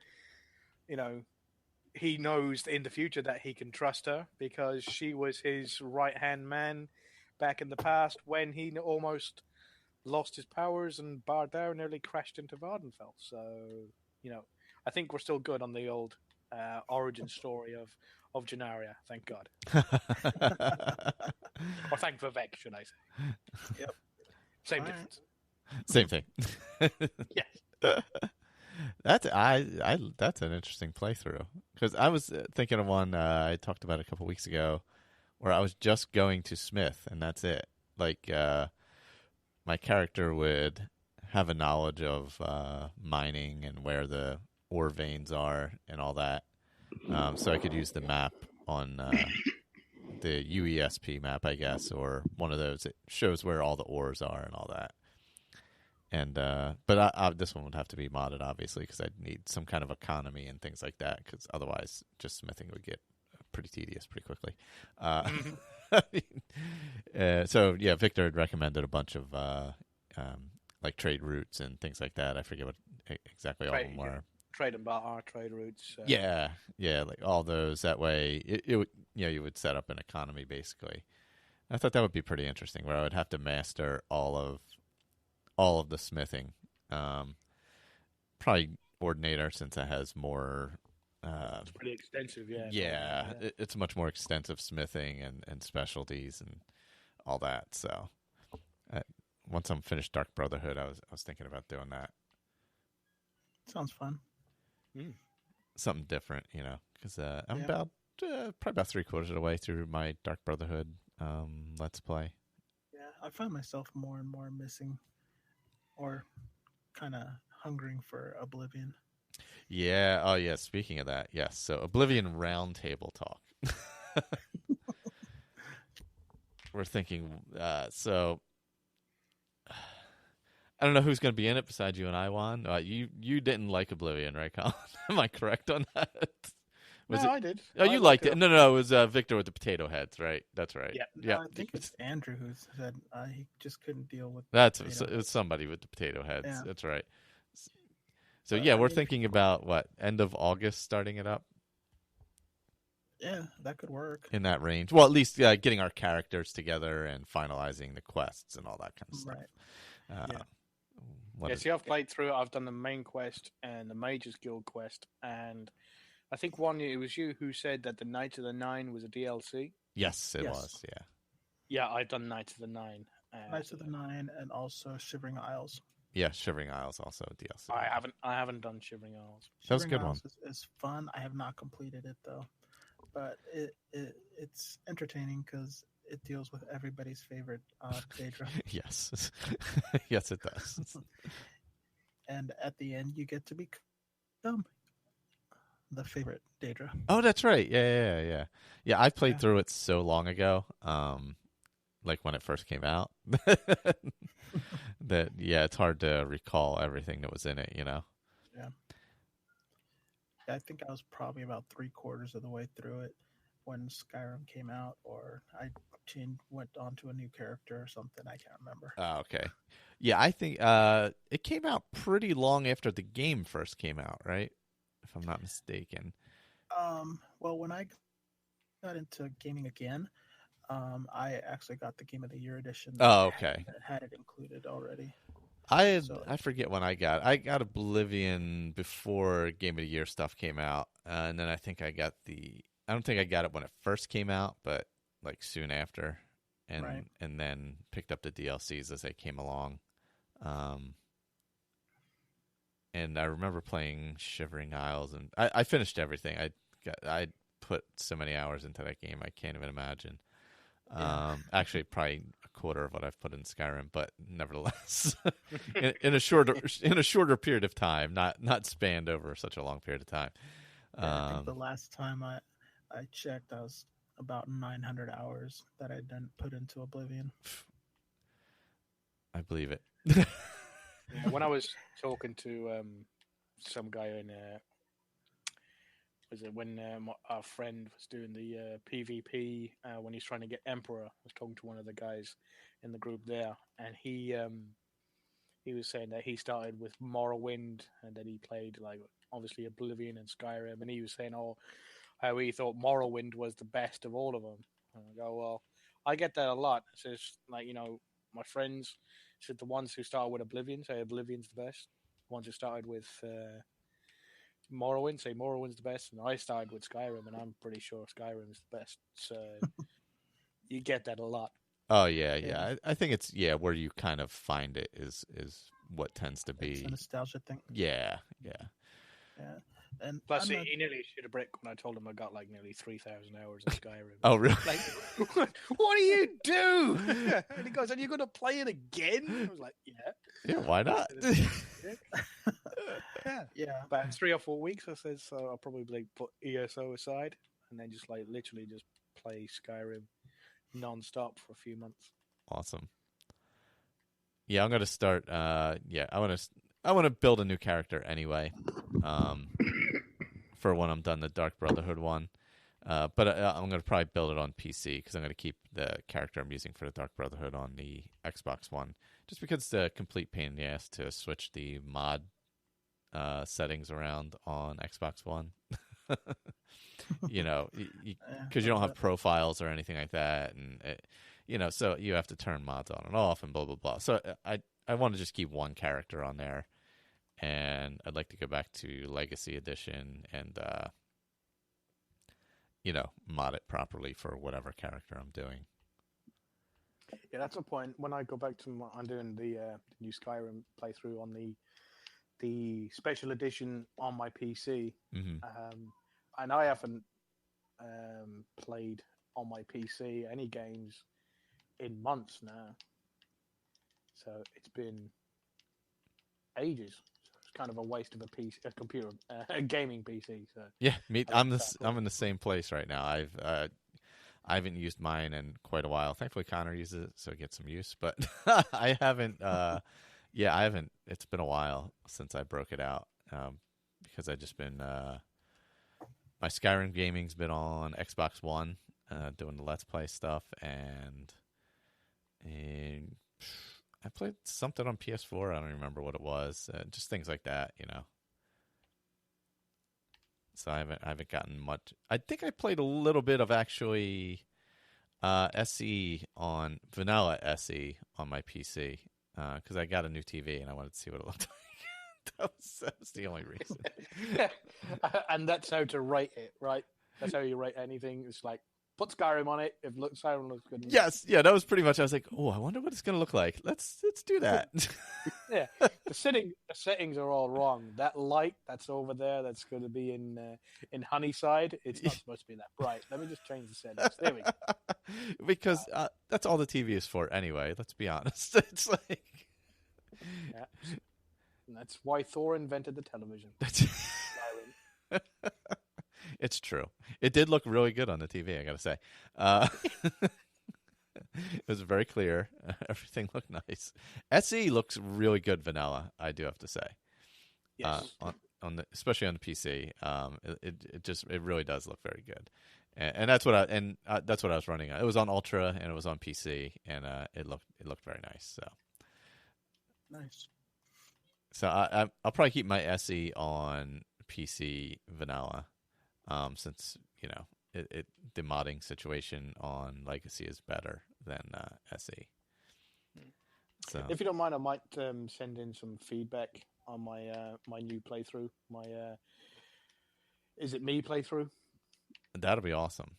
he knows in the future that he can trust her because she was his right-hand man back in the past when he almost lost his powers and Bardar nearly crashed into Vardenfell. So, I think we're still good on the old origin story of Genaria, thank God. Or thank Vivek, should I say. Yep. Same difference. Same thing. Yes. That's an interesting playthrough, because I was thinking of one I talked about a couple weeks ago where I was just going to Smith and that's it. My character would have a knowledge of mining and where the ore veins are and all that, so I could use the map on the UESP map, I guess, or one of those. It shows where all the ores are and all that. And but this one would have to be modded, obviously, because I'd need some kind of economy and things like that, because otherwise just smithing would get pretty tedious pretty quickly. So yeah, Victor had recommended a bunch of trade routes and things like that. I forget what exactly all of them were. trade and barter, trade routes. Yeah, like all those. That way, it would, you would set up an economy basically. I thought that would be pretty interesting, where I would have to master all of the smithing. Probably Ordinator, since it has more. It's pretty extensive, yeah. Yeah, it's much more extensive smithing and specialties and all that. So, once I'm finished Dark Brotherhood, I was thinking about doing that. Sounds fun. Something different, because I'm about probably about 3/4 of the way through my Dark Brotherhood Let's Play. Yeah, I find myself more and more missing, or kind of hungering for Oblivion. Yeah. Oh, yeah. Speaking of that, yes. So Oblivion Roundtable talk. We're thinking. So I don't know who's going to be in it besides you and I, Juan. You didn't like Oblivion, right, Colin? Am I correct on that? I did. Oh, you liked it. No. It was Victor with the potato heads, right? That's right. Yeah. I think it's Andrew who said he just couldn't deal with. It was somebody with the potato heads. Yeah. That's right. So we're thinking about what, end of August starting it up. Yeah, that could work in that range. Well, at least getting our characters together and finalizing the quests and all that kind of stuff. Right. See, I've played through it. I've done the main quest and the Mages Guild quest, and I think it was you who said that the Knights of the Nine was a DLC. Yes, it was. Yeah. Yeah, I've done Knights of the Nine. Knights of the Nine, and also Shivering Isles. Yeah, Shivering Isles also a DLC. I haven't done Shivering Isles. That was a good one. Is fun. I have not completed it though, but it's entertaining because it deals with everybody's favorite Daedra. Yes, yes, it does. And at the end, you get to become the favorite Daedra. Oh, that's right. Yeah. I played through it so long ago, like when it first came out, that it's hard to recall everything that was in it. Yeah. I think I was probably about 3/4 of the way through it when Skyrim came out, or I went on to a new character or something. I can't remember. Oh, okay. Yeah, I think it came out pretty long after the game first came out, right? If I'm not mistaken. Well, when I got into gaming again, I actually got the Game of the Year edition. Oh, okay. That had it included already. I forget when I got Oblivion before Game of the Year stuff came out, and then I think I don't think I got it when it first came out, but like soon after, and then picked up the DLCs as they came along. And I remember playing Shivering Isles, and I finished everything. I put so many hours into that game, I can't even imagine. Actually, probably 1/4 of what I've put in Skyrim, but nevertheless, in a shorter period of time, not spanned over such a long period of time. I think the last time I checked, I was about 900 hours that I didn't put into Oblivion. I believe it. When I was talking to some guy in when our friend was doing the PvP when he's trying to get Emperor, I was talking to one of the guys in the group there, and he was saying that he started with Morrowind, and then he played like obviously Oblivion and Skyrim, and he was saying how he thought Morrowind was the best of all of them. And I go, well, I get that a lot. It says like, my friends said the ones who started with Oblivion say Oblivion's the best. The ones who started with Morrowind say Morrowind's the best, and I started with Skyrim, and I'm pretty sure Skyrim's the best. So you get that a lot. Oh yeah. I think it's where you kind of find it is what tends to be it's a nostalgia thing. Yeah. And plus, he nearly shit a brick when I told him I got like nearly 3,000 hours in Skyrim. Oh really? Like, what do you do? And he goes, "Are you going to play it again?" I was like, "Yeah." Yeah, why not? Yeah. But in 3 or 4 weeks, I said, so I'll probably put ESO aside and then just literally just play Skyrim non-stop for a few months. Awesome. Yeah, I'm gonna start. I want to build a new character anyway. For when I'm done the Dark Brotherhood one, but I'm gonna probably build it on PC because I'm gonna keep the character I'm using for the Dark Brotherhood on the Xbox One, just because it's a complete pain in the ass to switch the mod settings around on Xbox One. You know, because you don't have profiles or anything like that, and so you have to turn mods on and off and blah blah blah. So I want to just keep one character on there, and I'd like to go back to Legacy Edition and mod it properly for whatever character I'm doing. Yeah, that's the point. When I go back to I'm doing the new Skyrim playthrough on the special edition on my PC, and I haven't played on my PC any games in months now. So it's been ages. So it's kind of a waste of a computer, a gaming PC. So yeah, I'm in the same place right now. I haven't used mine in quite a while. Thankfully, Connor uses it, so it gets some use. But I haven't. I haven't. It's been a while since I broke it out because I've just been. My Skyrim gaming's been on Xbox One, doing the Let's Play stuff, and I played something on PS4. I don't remember what it was. Just things like that, So I haven't gotten much. I think I played a little bit of actually SE on Vanilla SE on my PC because I got a new TV and I wanted to see what it looked like. That was the only reason. And that's how to rate it, right? That's how you rate anything. It's like put Skyrim on it. If Skyrim looks good. Yes, yeah, that was pretty much. I was like, oh, I wonder what it's going to look like. Let's do that. Yeah, the settings are all wrong. That light that's over there, that's going to be in Honeyside. It's not supposed to be that bright. Let me just change the settings. There we go. Because that's all the TV is for anyway. Let's be honest. It's like. Yeah. And that's why Thor invented the television. It's true. It did look really good on the TV, I got to say. It was very clear. Everything looked nice. SE looks really good vanilla, I do have to say. Yes. Especially on the PC. It really does look very good. And that's what I was running on. It was on Ultra and it was on PC and it looked very nice. So nice. So I'll probably keep my SE on PC vanilla, since the modding situation on Legacy is better than SE. So if you don't mind, I might send in some feedback on my my new playthrough. My Is It Me playthrough. That'll be awesome.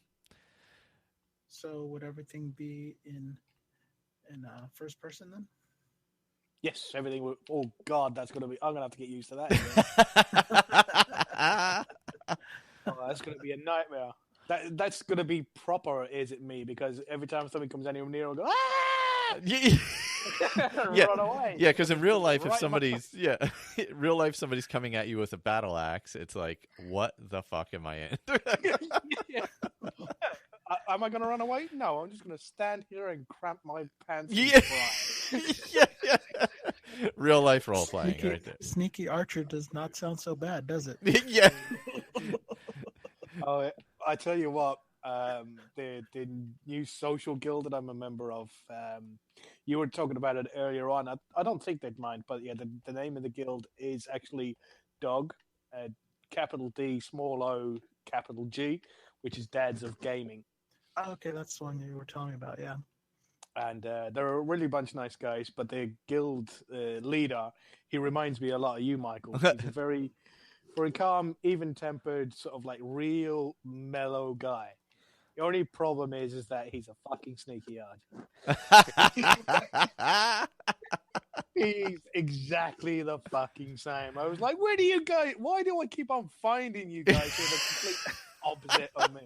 So would everything be in first person then? Yes, everything will. Oh God, that's gonna be. I'm gonna have to get used to that. That's gonna be a nightmare. That's gonna be proper. Is It Me? Because every time somebody comes anywhere near, I'll go ah! Run away. Yeah, because in real life, if somebody's real life somebody's coming at you with a battle axe, it's like, what the fuck am I in? Yeah. Am I going to run away? No, I'm just going to stand here and cramp my pants. Yeah. Yeah. Real life role playing right there. Sneaky Archer does not sound so bad, does it? Yeah. Oh, I tell you what, the new social guild that I'm a member of, you were talking about it earlier on. I don't think they'd mind, but yeah, the name of the guild is actually DOG, capital D, small O, capital G, which is Dads of Gaming. Oh, okay, that's the one you were telling me about, yeah. And they're a really bunch of nice guys, but the guild leader, he reminds me a lot of you, Michael. He's a very, very calm, even-tempered, sort of like real mellow guy. The only problem is that he's a fucking sneaky Archer. He's exactly the fucking same. I was like, where do you go? Why do I keep on finding you guys who are the complete opposite of me?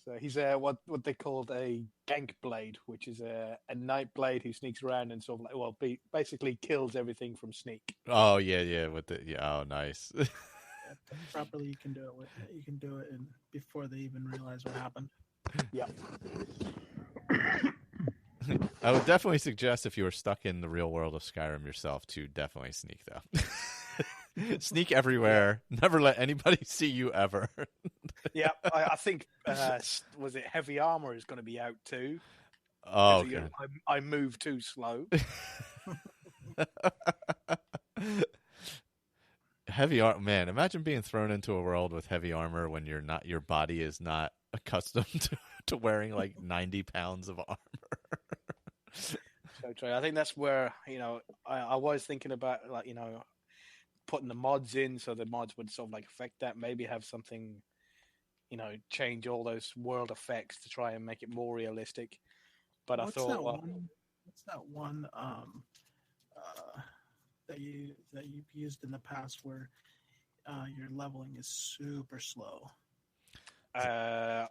So he's what they called a gank blade, which is a night blade who sneaks around and sort of like, basically kills everything from sneak. Oh yeah. Oh, nice. Properly, you can do it and before they even realize what happened. Yeah. I would definitely suggest if you were stuck in the real world of Skyrim yourself to definitely sneak though. Sneak everywhere. Never let anybody see you ever. Yeah, I think was it Heavy Armor is going to be out too. Oh, okay. I move too slow. Heavy armor, man. Imagine being thrown into a world with heavy armor when your body is not accustomed to wearing like 90 pounds of armor. So true. I think that's where I was thinking about putting the mods in, so the mods would sort of like affect that. Maybe have something, change all those world effects to try and make it more realistic. But what's that one that you've used in the past where your leveling is super slow? I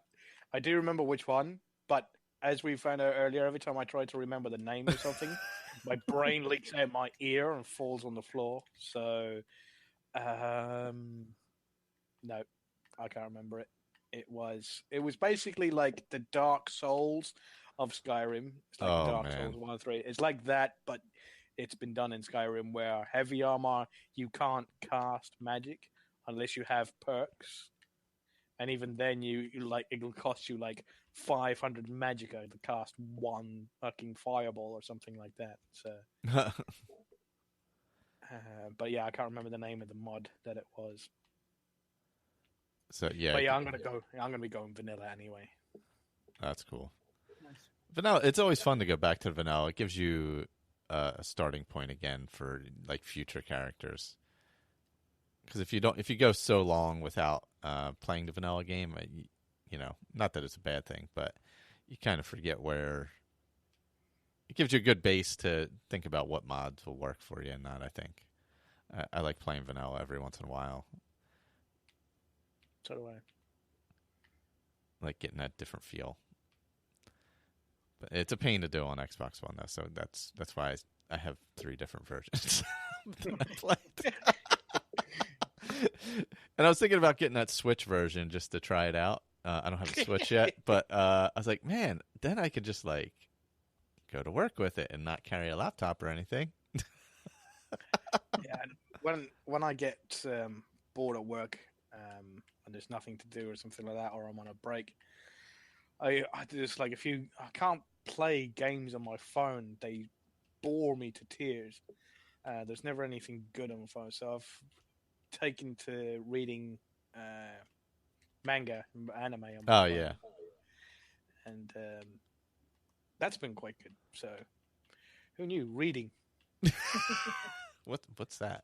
do remember which one, but as we found out earlier, every time I try to remember the name of something, my brain leaks out my ear and falls on the floor. So, no, I can't remember it. It was basically like the Dark Souls of Skyrim. It's like Dark Souls 1 and 3. It's like that, but it's been done in Skyrim where heavy armor, you can't cast magic unless you have perks. And even then, it'll cost you like 500 magicka to cast one fucking fireball or something like that. So, but yeah, I can't remember the name of the mod that it was. So yeah, but yeah, I'm gonna be going vanilla anyway. That's cool. Nice. Vanilla. It's always fun to go back to vanilla. It gives you a starting point again for like future characters. Because if you go so long without playing the vanilla game, not that it's a bad thing, but you kind of forget where. It gives you a good base to think about what mods will work for you and not. I think I like playing vanilla every once in a while. So do I. Like getting that different feel. But it's a pain to do on Xbox One though, so that's why I have 3 different versions that I played. And I was thinking about getting that Switch version just to try it out. I don't have a Switch yet, but I was like, man, then I could just like go to work with it and not carry a laptop or anything. Yeah, when I get bored at work and there's nothing to do or something like that, or I'm on a break, I just like I can't play games on my phone. They bore me to tears. There's never anything good on my phone, so I've taken to reading manga, anime on my phone. Yeah, and that's been quite good. So, who knew reading? What's that?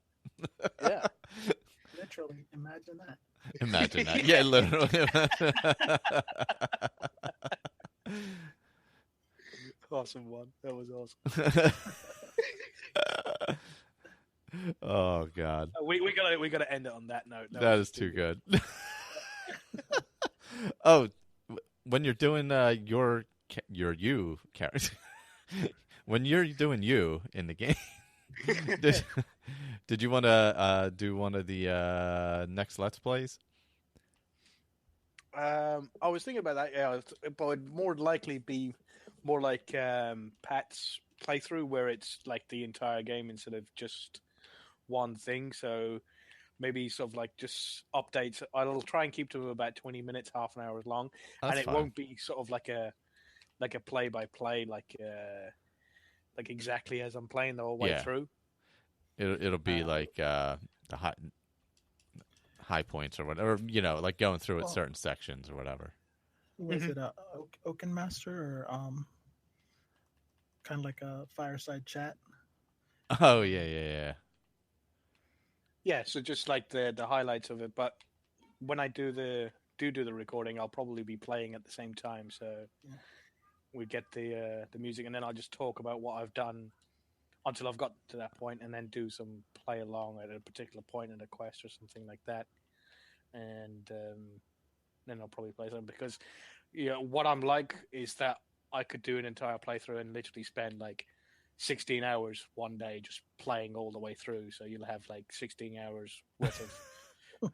Yeah, Literally, imagine that. Imagine that. Yeah, literally. Awesome one. That was awesome. Oh God. We gotta end it on that note. That is too good. Oh, when you're doing your you character, when you're doing you in the game, did you want to do one of the next Let's Plays? I was thinking about that. Yeah, but it'd more likely be more like Pat's playthrough, where it's like the entire game instead of just one thing. So maybe sort of like just updates. I'll try and keep to about 20 minutes, half an hour long, and it won't be sort of like a play by play, like exactly as I'm playing the whole way through. It'll be like the high points or whatever, like going through it certain sections or whatever. Was it a Oaken Master or kind of like a fireside chat? Oh yeah. Yeah, so just like the highlights of it, but when I do the recording, I'll probably be playing at the same time. So we get the music, and then I'll just talk about what I've done until I've got to that point, and then do some play along at a particular point in a quest or something like that. And then I'll probably play something, because what I'm like is that I could do an entire playthrough and literally spend like 16 hours one day just playing all the way through. So you'll have like 16 hours worth of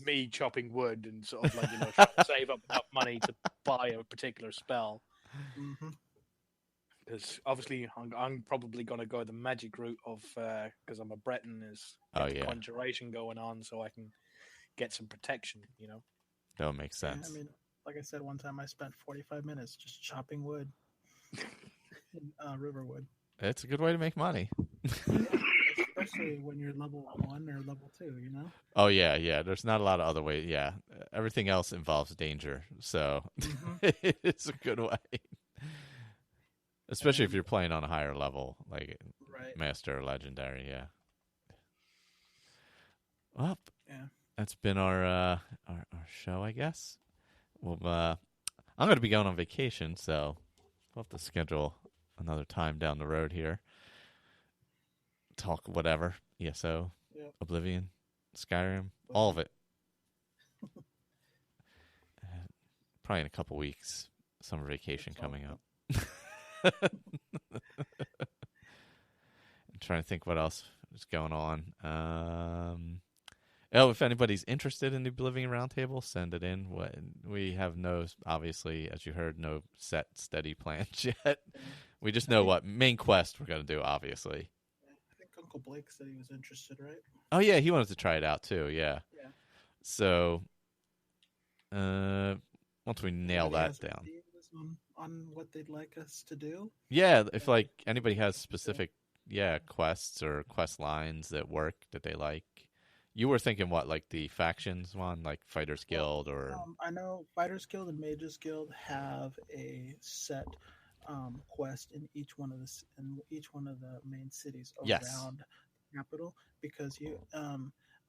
me chopping wood and sort of like trying to save up enough money to buy a particular spell. Because obviously I'm probably going to go the magic route of because I'm a Breton, is conjuration going on, so I can get some protection. That would make sense. Yeah, I mean, like I said, one time I spent 45 minutes just chopping wood in Riverwood. It's a good way to make money. Especially when you're level 1 or level 2, you know? Oh, yeah. There's not a lot of other ways. Yeah. Everything else involves danger. So it's a good way. Especially if you're playing on a higher level, like Master or Legendary, yeah. Well, that's been our show, I guess. Well, I'm going to be going on vacation, so we'll have to schedule another time down the road here. Talk whatever, ESO, Oblivion, Skyrim, all of it. Probably in a couple weeks. Summer vacation coming up. I'm trying to think what else is going on. If anybody's interested in the Oblivion Roundtable, send it in. We have obviously, as you heard, no set, steady plans yet. We just know what main quest we're going to do, obviously. I think Uncle Blake said he was interested, right? Oh, yeah, he wanted to try it out, too, yeah. So, once we nail that down. On what they'd like us to do? Yeah, if, like, anybody has specific, quests or quest lines that work that they like. You were thinking what, like the factions one, like Fighters Guild, or I know Fighters Guild and Mages Guild have a set quest in each one of the main cities around the capital, because you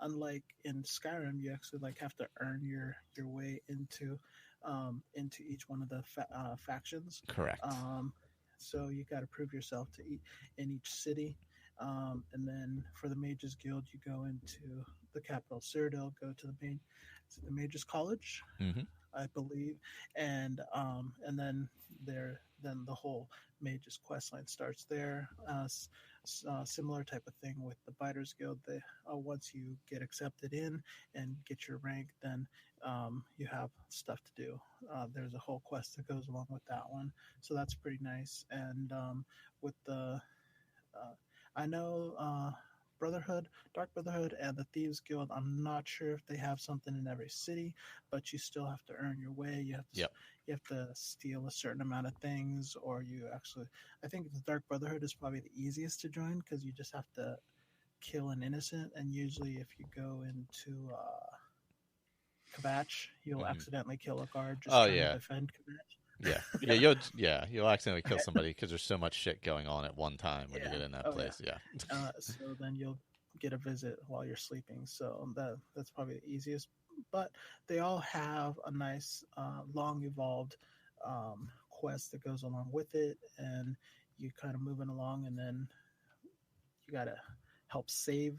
unlike in Skyrim, you actually like have to earn your way into each one of the factions. Correct. So you got to prove yourself in each city. And then for the Mages Guild, you go into the capital, Cyrodiil, go to the Mages College, I believe, and then the whole Mages quest line starts there. Similar type of thing with the Fighters Guild. Once you get accepted in and get your rank, then you have stuff to do. There's a whole quest that goes along with that one, so that's pretty nice. And with the I know Dark Brotherhood, and the Thieves Guild. I'm not sure if they have something in every city, but you still have to earn your way. You have to steal a certain amount of things, or I think the Dark Brotherhood is probably the easiest to join, because you just have to kill an innocent, and usually if you go into Kvatch, you'll accidentally kill a guard just trying to defend Kvatch. You'll accidentally kill somebody because there's so much shit going on at one time when you get in that place. So then you'll get a visit while you're sleeping. So that's probably the easiest. But they all have a nice, long evolved quest that goes along with it, and you kind of moving along, and then you gotta help save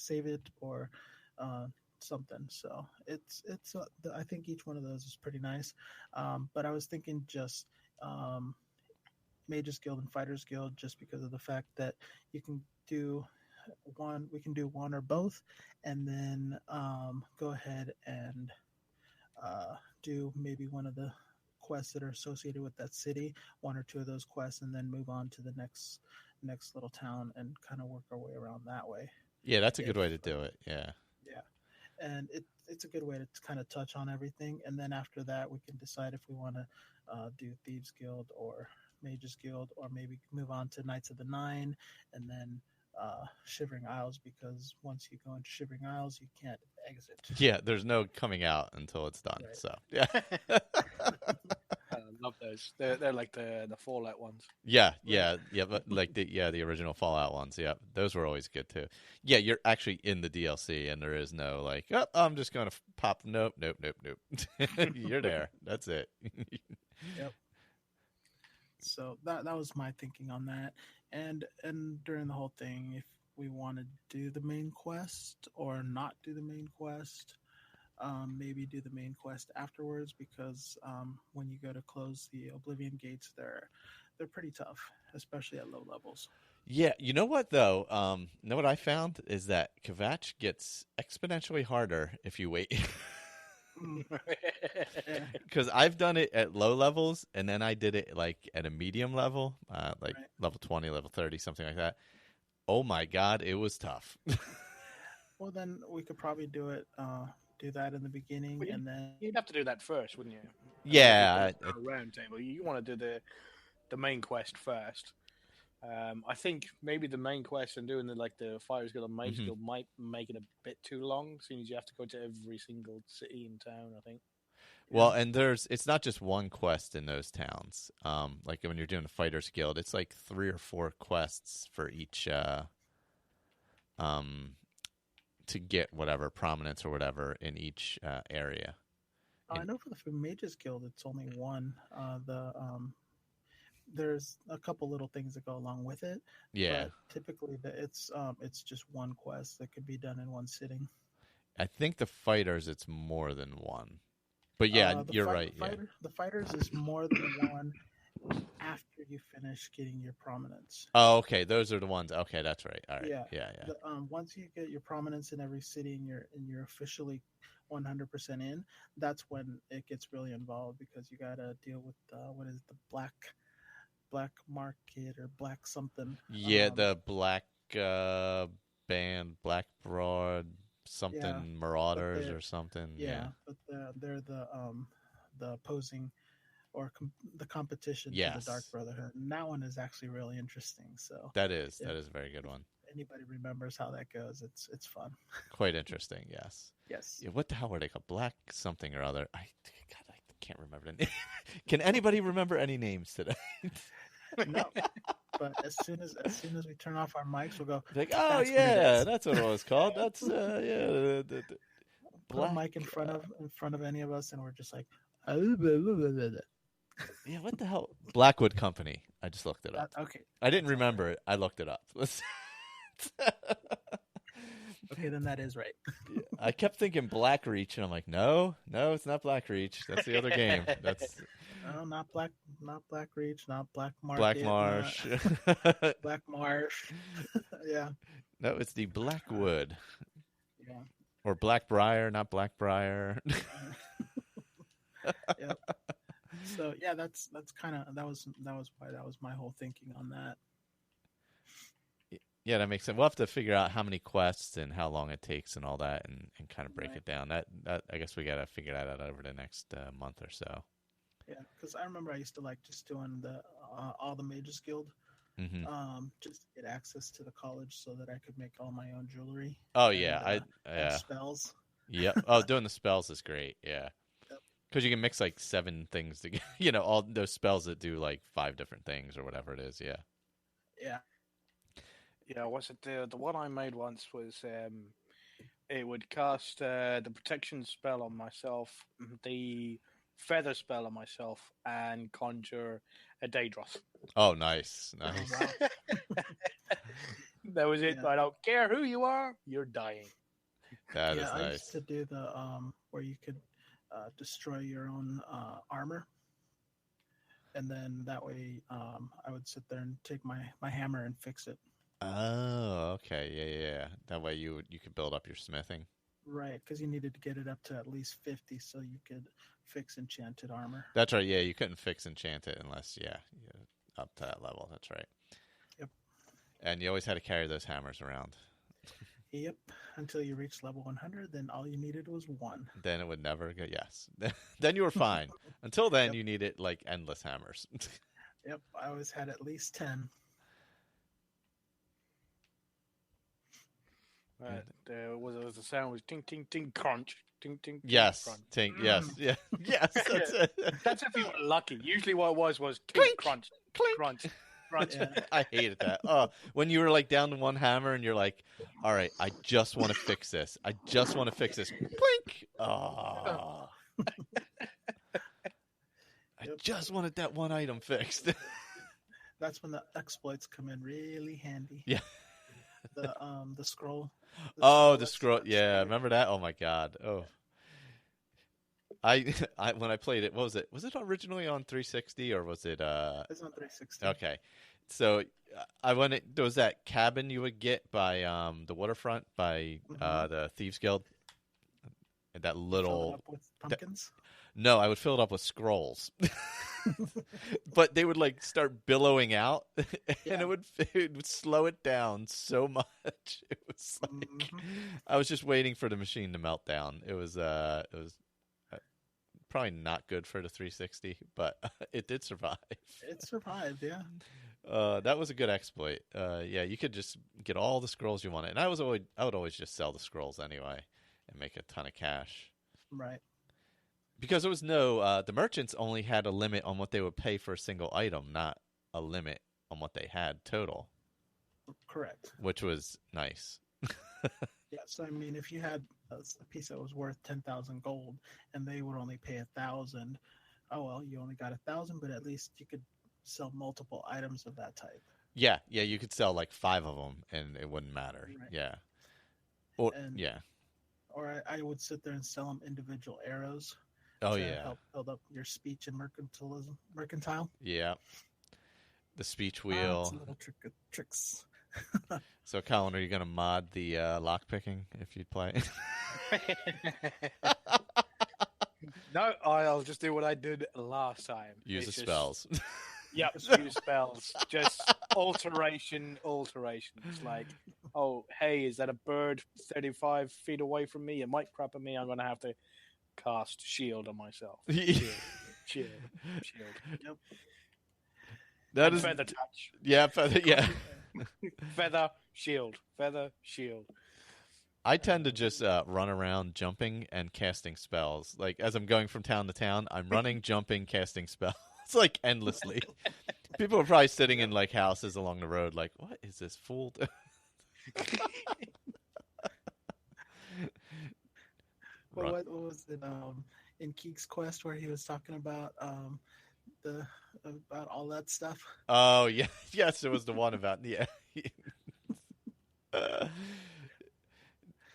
it or something. So it's I think each one of those is pretty nice. But I was thinking just Mages Guild and Fighters Guild, just because of the fact that you can do one. We can do one or both, and then go ahead and do maybe one of the quests that are associated with that city, one or two of those quests, and then move on to the next little town and kind of work our way around that way. Yeah, that's a good way to do it. Yeah. And it's a good way to kind of touch on everything. And then after that, we can decide if we want to do Thieves Guild or Mages Guild, or maybe move on to Knights of the Nine, and then Shivering Isles, because once you go into Shivering Isles, you can't exit. Yeah, there's no coming out until it's done. Right. So yeah. I love those. They're like the Fallout ones. Yeah, but like the original Fallout ones. Yeah, those were always good too. Yeah, you're actually in the DLC, and there is no like, oh, I'm just gonna pop. Nope. You're there. That's it. Yep. So that was my thinking on that, and during the whole thing, if we want to do the main quest or not do the main quest. Maybe do the main quest afterwards, because when you go to close the Oblivion gates, they're pretty tough, especially at low levels. Yeah, you know what though? You know what I found is that Kvatch gets exponentially harder if you wait. Because I've done it at low levels, and then I did it like at a medium level, level 20, level 30, something like that. Oh my God, it was tough. Well, then we could probably do it. Do that in the beginning, and then you'd have to do that first, wouldn't you? Yeah. Roundtable. You want to do the main quest first, I think maybe the main quest and doing the Fighters Guild and Mage Guild might make it a bit too long, seeing as you have to go to every single city in town, I think. Well, and it's not just one quest in those towns. Like when you're doing the Fighters Guild, it's like 3 or 4 quests for each to get whatever prominence or whatever in each area. I know for the Mages Guild, it's only one. There's a couple little things that go along with it. Yeah. But typically, it's just one quest that could be done in one sitting. I think the Fighters, it's more than one. But yeah, you're right. The Fighters is more than one after you finish getting your prominence. Oh, okay. Those are the ones. Okay, that's right. All right. Yeah. Once you get your prominence in every city and you're officially 100% in, that's when it gets really involved, because you got to deal with what is the black market or black something. Yeah, the black band, Black Broad something, Marauders or something. Yeah, but they're the opposing or the competition to the Dark Brotherhood. And that one is actually really interesting. So that is a very good one. Anybody remembers how that goes? It's fun. Quite interesting. Yes. Yes. Yeah, what the hell were they called? Black something or other. I can't remember the name. Can anybody remember any names today? No. But as soon as we turn off our mics, we'll go. Like, oh yeah, that's what it was called. That's The put a mic in front of any of us, and we're just like, yeah, what the hell? Blackwood Company. I just looked it up. Okay. I didn't remember it. I looked it up. Okay, then that is right. Yeah, I kept thinking Blackreach, and I'm like, no, it's not Blackreach. That's the other game. That's no, not Blackreach, not Black Market, Black Marsh, Black Marsh. Yeah. No, it's the Blackwood. Yeah. Or Blackbriar, not Blackbriar. Yep. So yeah, that's kind of that was my whole thinking on that. Yeah, that makes sense. We'll have to figure out how many quests and how long it takes and all that, and kind of break it down. That I guess we got to figure that out over the next month or so. Yeah, because I remember I used to like just doing the all the Mages Guild, just to get access to the college so that I could make all my own jewelry. Oh yeah, and spells. Yep. Oh, doing the spells is great. Yeah. Because you can mix like 7 things together, all those spells that do like 5 different things or whatever it is. Yeah. Yeah. Yeah, what's it? The one I made once was it would cast the protection spell on myself, the feather spell on myself, and conjure a Daedroth. Oh, nice. Oh, wow. That was it. Yeah. I don't care who you are, you're dying. That is nice. I used to do the where you could destroy your own armor, and then that way I would sit there and take my hammer and fix it. Oh, okay. Yeah. That way you could build up your smithing. Right, because you needed to get it up to at least 50 so you could fix enchanted armor. That's right. Yeah, you couldn't fix enchanted unless, you're up to that level. That's right. Yep. And you always had to carry those hammers around. Yep, until you reached level 100, then all you needed was 1. Then it would never go, yes. Then you were fine. Until then, you needed, like, endless hammers. Yep, I always had at least 10. There was the sound was ting ting ting crunch, ting ting. Yes, crunch. Ting. Yes, yeah, yes. That's it. That's if you were lucky. Usually, what it was clink, crunch, clink, crunch, crunch. Yeah. I hated that. Oh, when you were like down to 1 hammer and you're like, all right, I just want to fix this. I just want to fix this. Clink. Oh. I just wanted that 1 item fixed. That's when the exploits come in really handy. Yeah. The scroll. The scroll. Yeah, remember that? Oh my god. Oh. I when I played it, what was it? Was it originally on 360 or was it It's on 360. Okay. So there was that cabin you would get by the waterfront by the Thieves Guild. And that little fill it up with pumpkins? No, I would fill it up with scrolls. But they would like start billowing out, and it would slow it down so much. It was like I was just waiting for the machine to melt down. It was probably not good for the 360, but it did survive. It survived, yeah. That was a good exploit. Yeah, you could just get all the scrolls you wanted, and I would always just sell the scrolls anyway and make a ton of cash. Right. Because there was no the merchants only had a limit on what they would pay for a single item, not a limit on what they had total. Correct. Which was nice. Yeah, so I mean, if you had a piece that was worth 10,000 gold, and they would only pay 1,000, oh well, you only got 1,000, but at least you could sell multiple items of that type. Yeah, you could sell like 5 of them, and it wouldn't matter. Right. Yeah. Or Or I would sit there and sell them individual arrows. Oh to yeah. help build up your speech and mercantile. Yeah. The speech wheel. It's a little tricks. So, Colin, are you going to mod the lockpicking if you play? No, I'll just do what I did last time. Use the spells. Yep, use spells. Just alteration. It's like, oh, hey, is that a bird 35 feet away from me? It might crap at me. I'm going to have to cast shield on myself. Shield. Yep. That is feather touch. Yeah, feather. Yeah. Feather shield. I tend to just run around jumping and casting spells. Like as I'm going from town to town, I'm running, jumping, casting spells like endlessly. People are probably sitting in like houses along the road, like, "What is this fool?" Well, what was it in Keek's Quest where he was talking about about all that stuff? Oh yeah, yes, it was the one about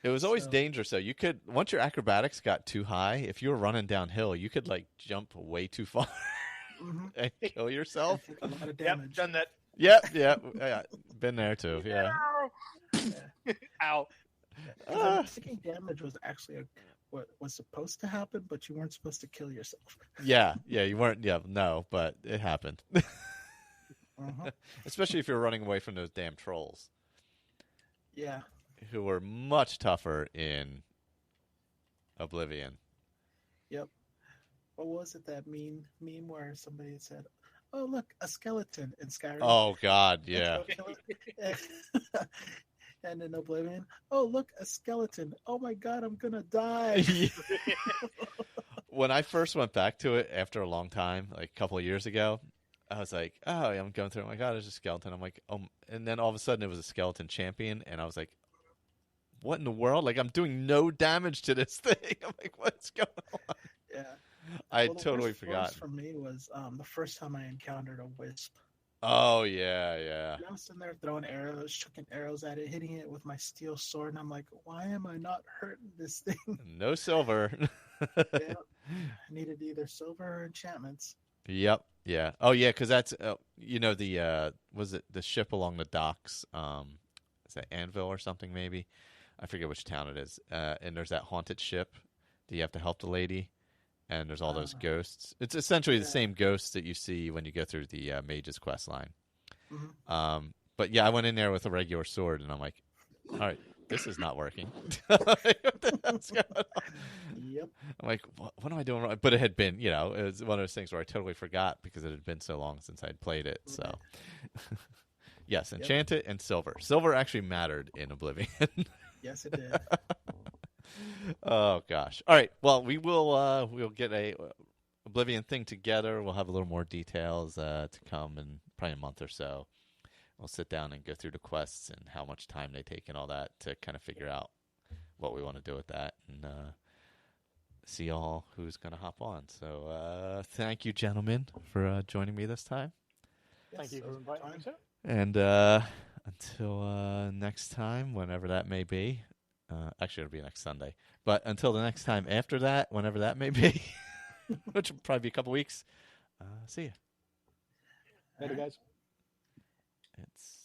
It was always dangerous though. You could once your acrobatics got too high, if you were running downhill, you could like jump way too far and kill yourself. A lot of damage. Yep, done that. Yep, yeah, been there too. Yeah. Ow. I'm thinking damage was actually what was supposed to happen, but you weren't supposed to kill yourself. Yeah, you weren't. Yeah, no, but it happened. Especially if you're running away from those damn trolls. Yeah. Who were much tougher in Oblivion. Yep. What was it, that meme where somebody said, "Oh, look, a skeleton in Skyrim." Oh God, yeah. And in Oblivion, "Oh, look, a skeleton. Oh my God, I'm gonna die." When I first went back to it after a long time, like a couple of years ago, I was like, "Oh, I'm going through. Oh my God, there's a skeleton." I'm like, "Oh," and then all of a sudden it was a skeleton champion, and I was like, "What in the world? Like, I'm doing no damage to this thing." I'm like, "What's going on?" Yeah. I had totally forgotten. For me was the first time I encountered a wisp. Oh yeah. And I was sitting there throwing arrows, chucking arrows at it, hitting it with my steel sword, and I'm like, "Why am I not hurting this thing?" No silver. Yeah. I needed either silver or enchantments. Yep. Yeah. Oh yeah, because that's the was it the ship along the docks? Is that Anvil or something maybe? I forget which town it is. And there's that haunted ship that you have to help the lady. And there's all those ghosts. It's essentially the same ghosts that you see when you go through the Mage's quest line. Mm-hmm. But yeah, I went in there with a regular sword, and I'm like, all right, this is not working. What the hell's going on? Yep. I'm like, what am I doing wrong? But it had been, it was one of those things where I totally forgot because it had been so long since I'd played it. So, yes, enchanted and silver. Silver actually mattered in Oblivion. Yes, it did. Oh gosh! All right. Well, we'll get a Oblivion thing together. We'll have a little more details to come in probably a month or so. We'll sit down and go through the quests and how much time they take and all that to kind of figure out what we want to do with that and see all who's going to hop on. So thank you, gentlemen, for joining me this time. Thank you for inviting me, sir. And until next time, whenever that may be. Actually, it'll be next Sunday. But until the next time after that, whenever that may be, which will probably be a couple weeks, see ya. Later, guys. It's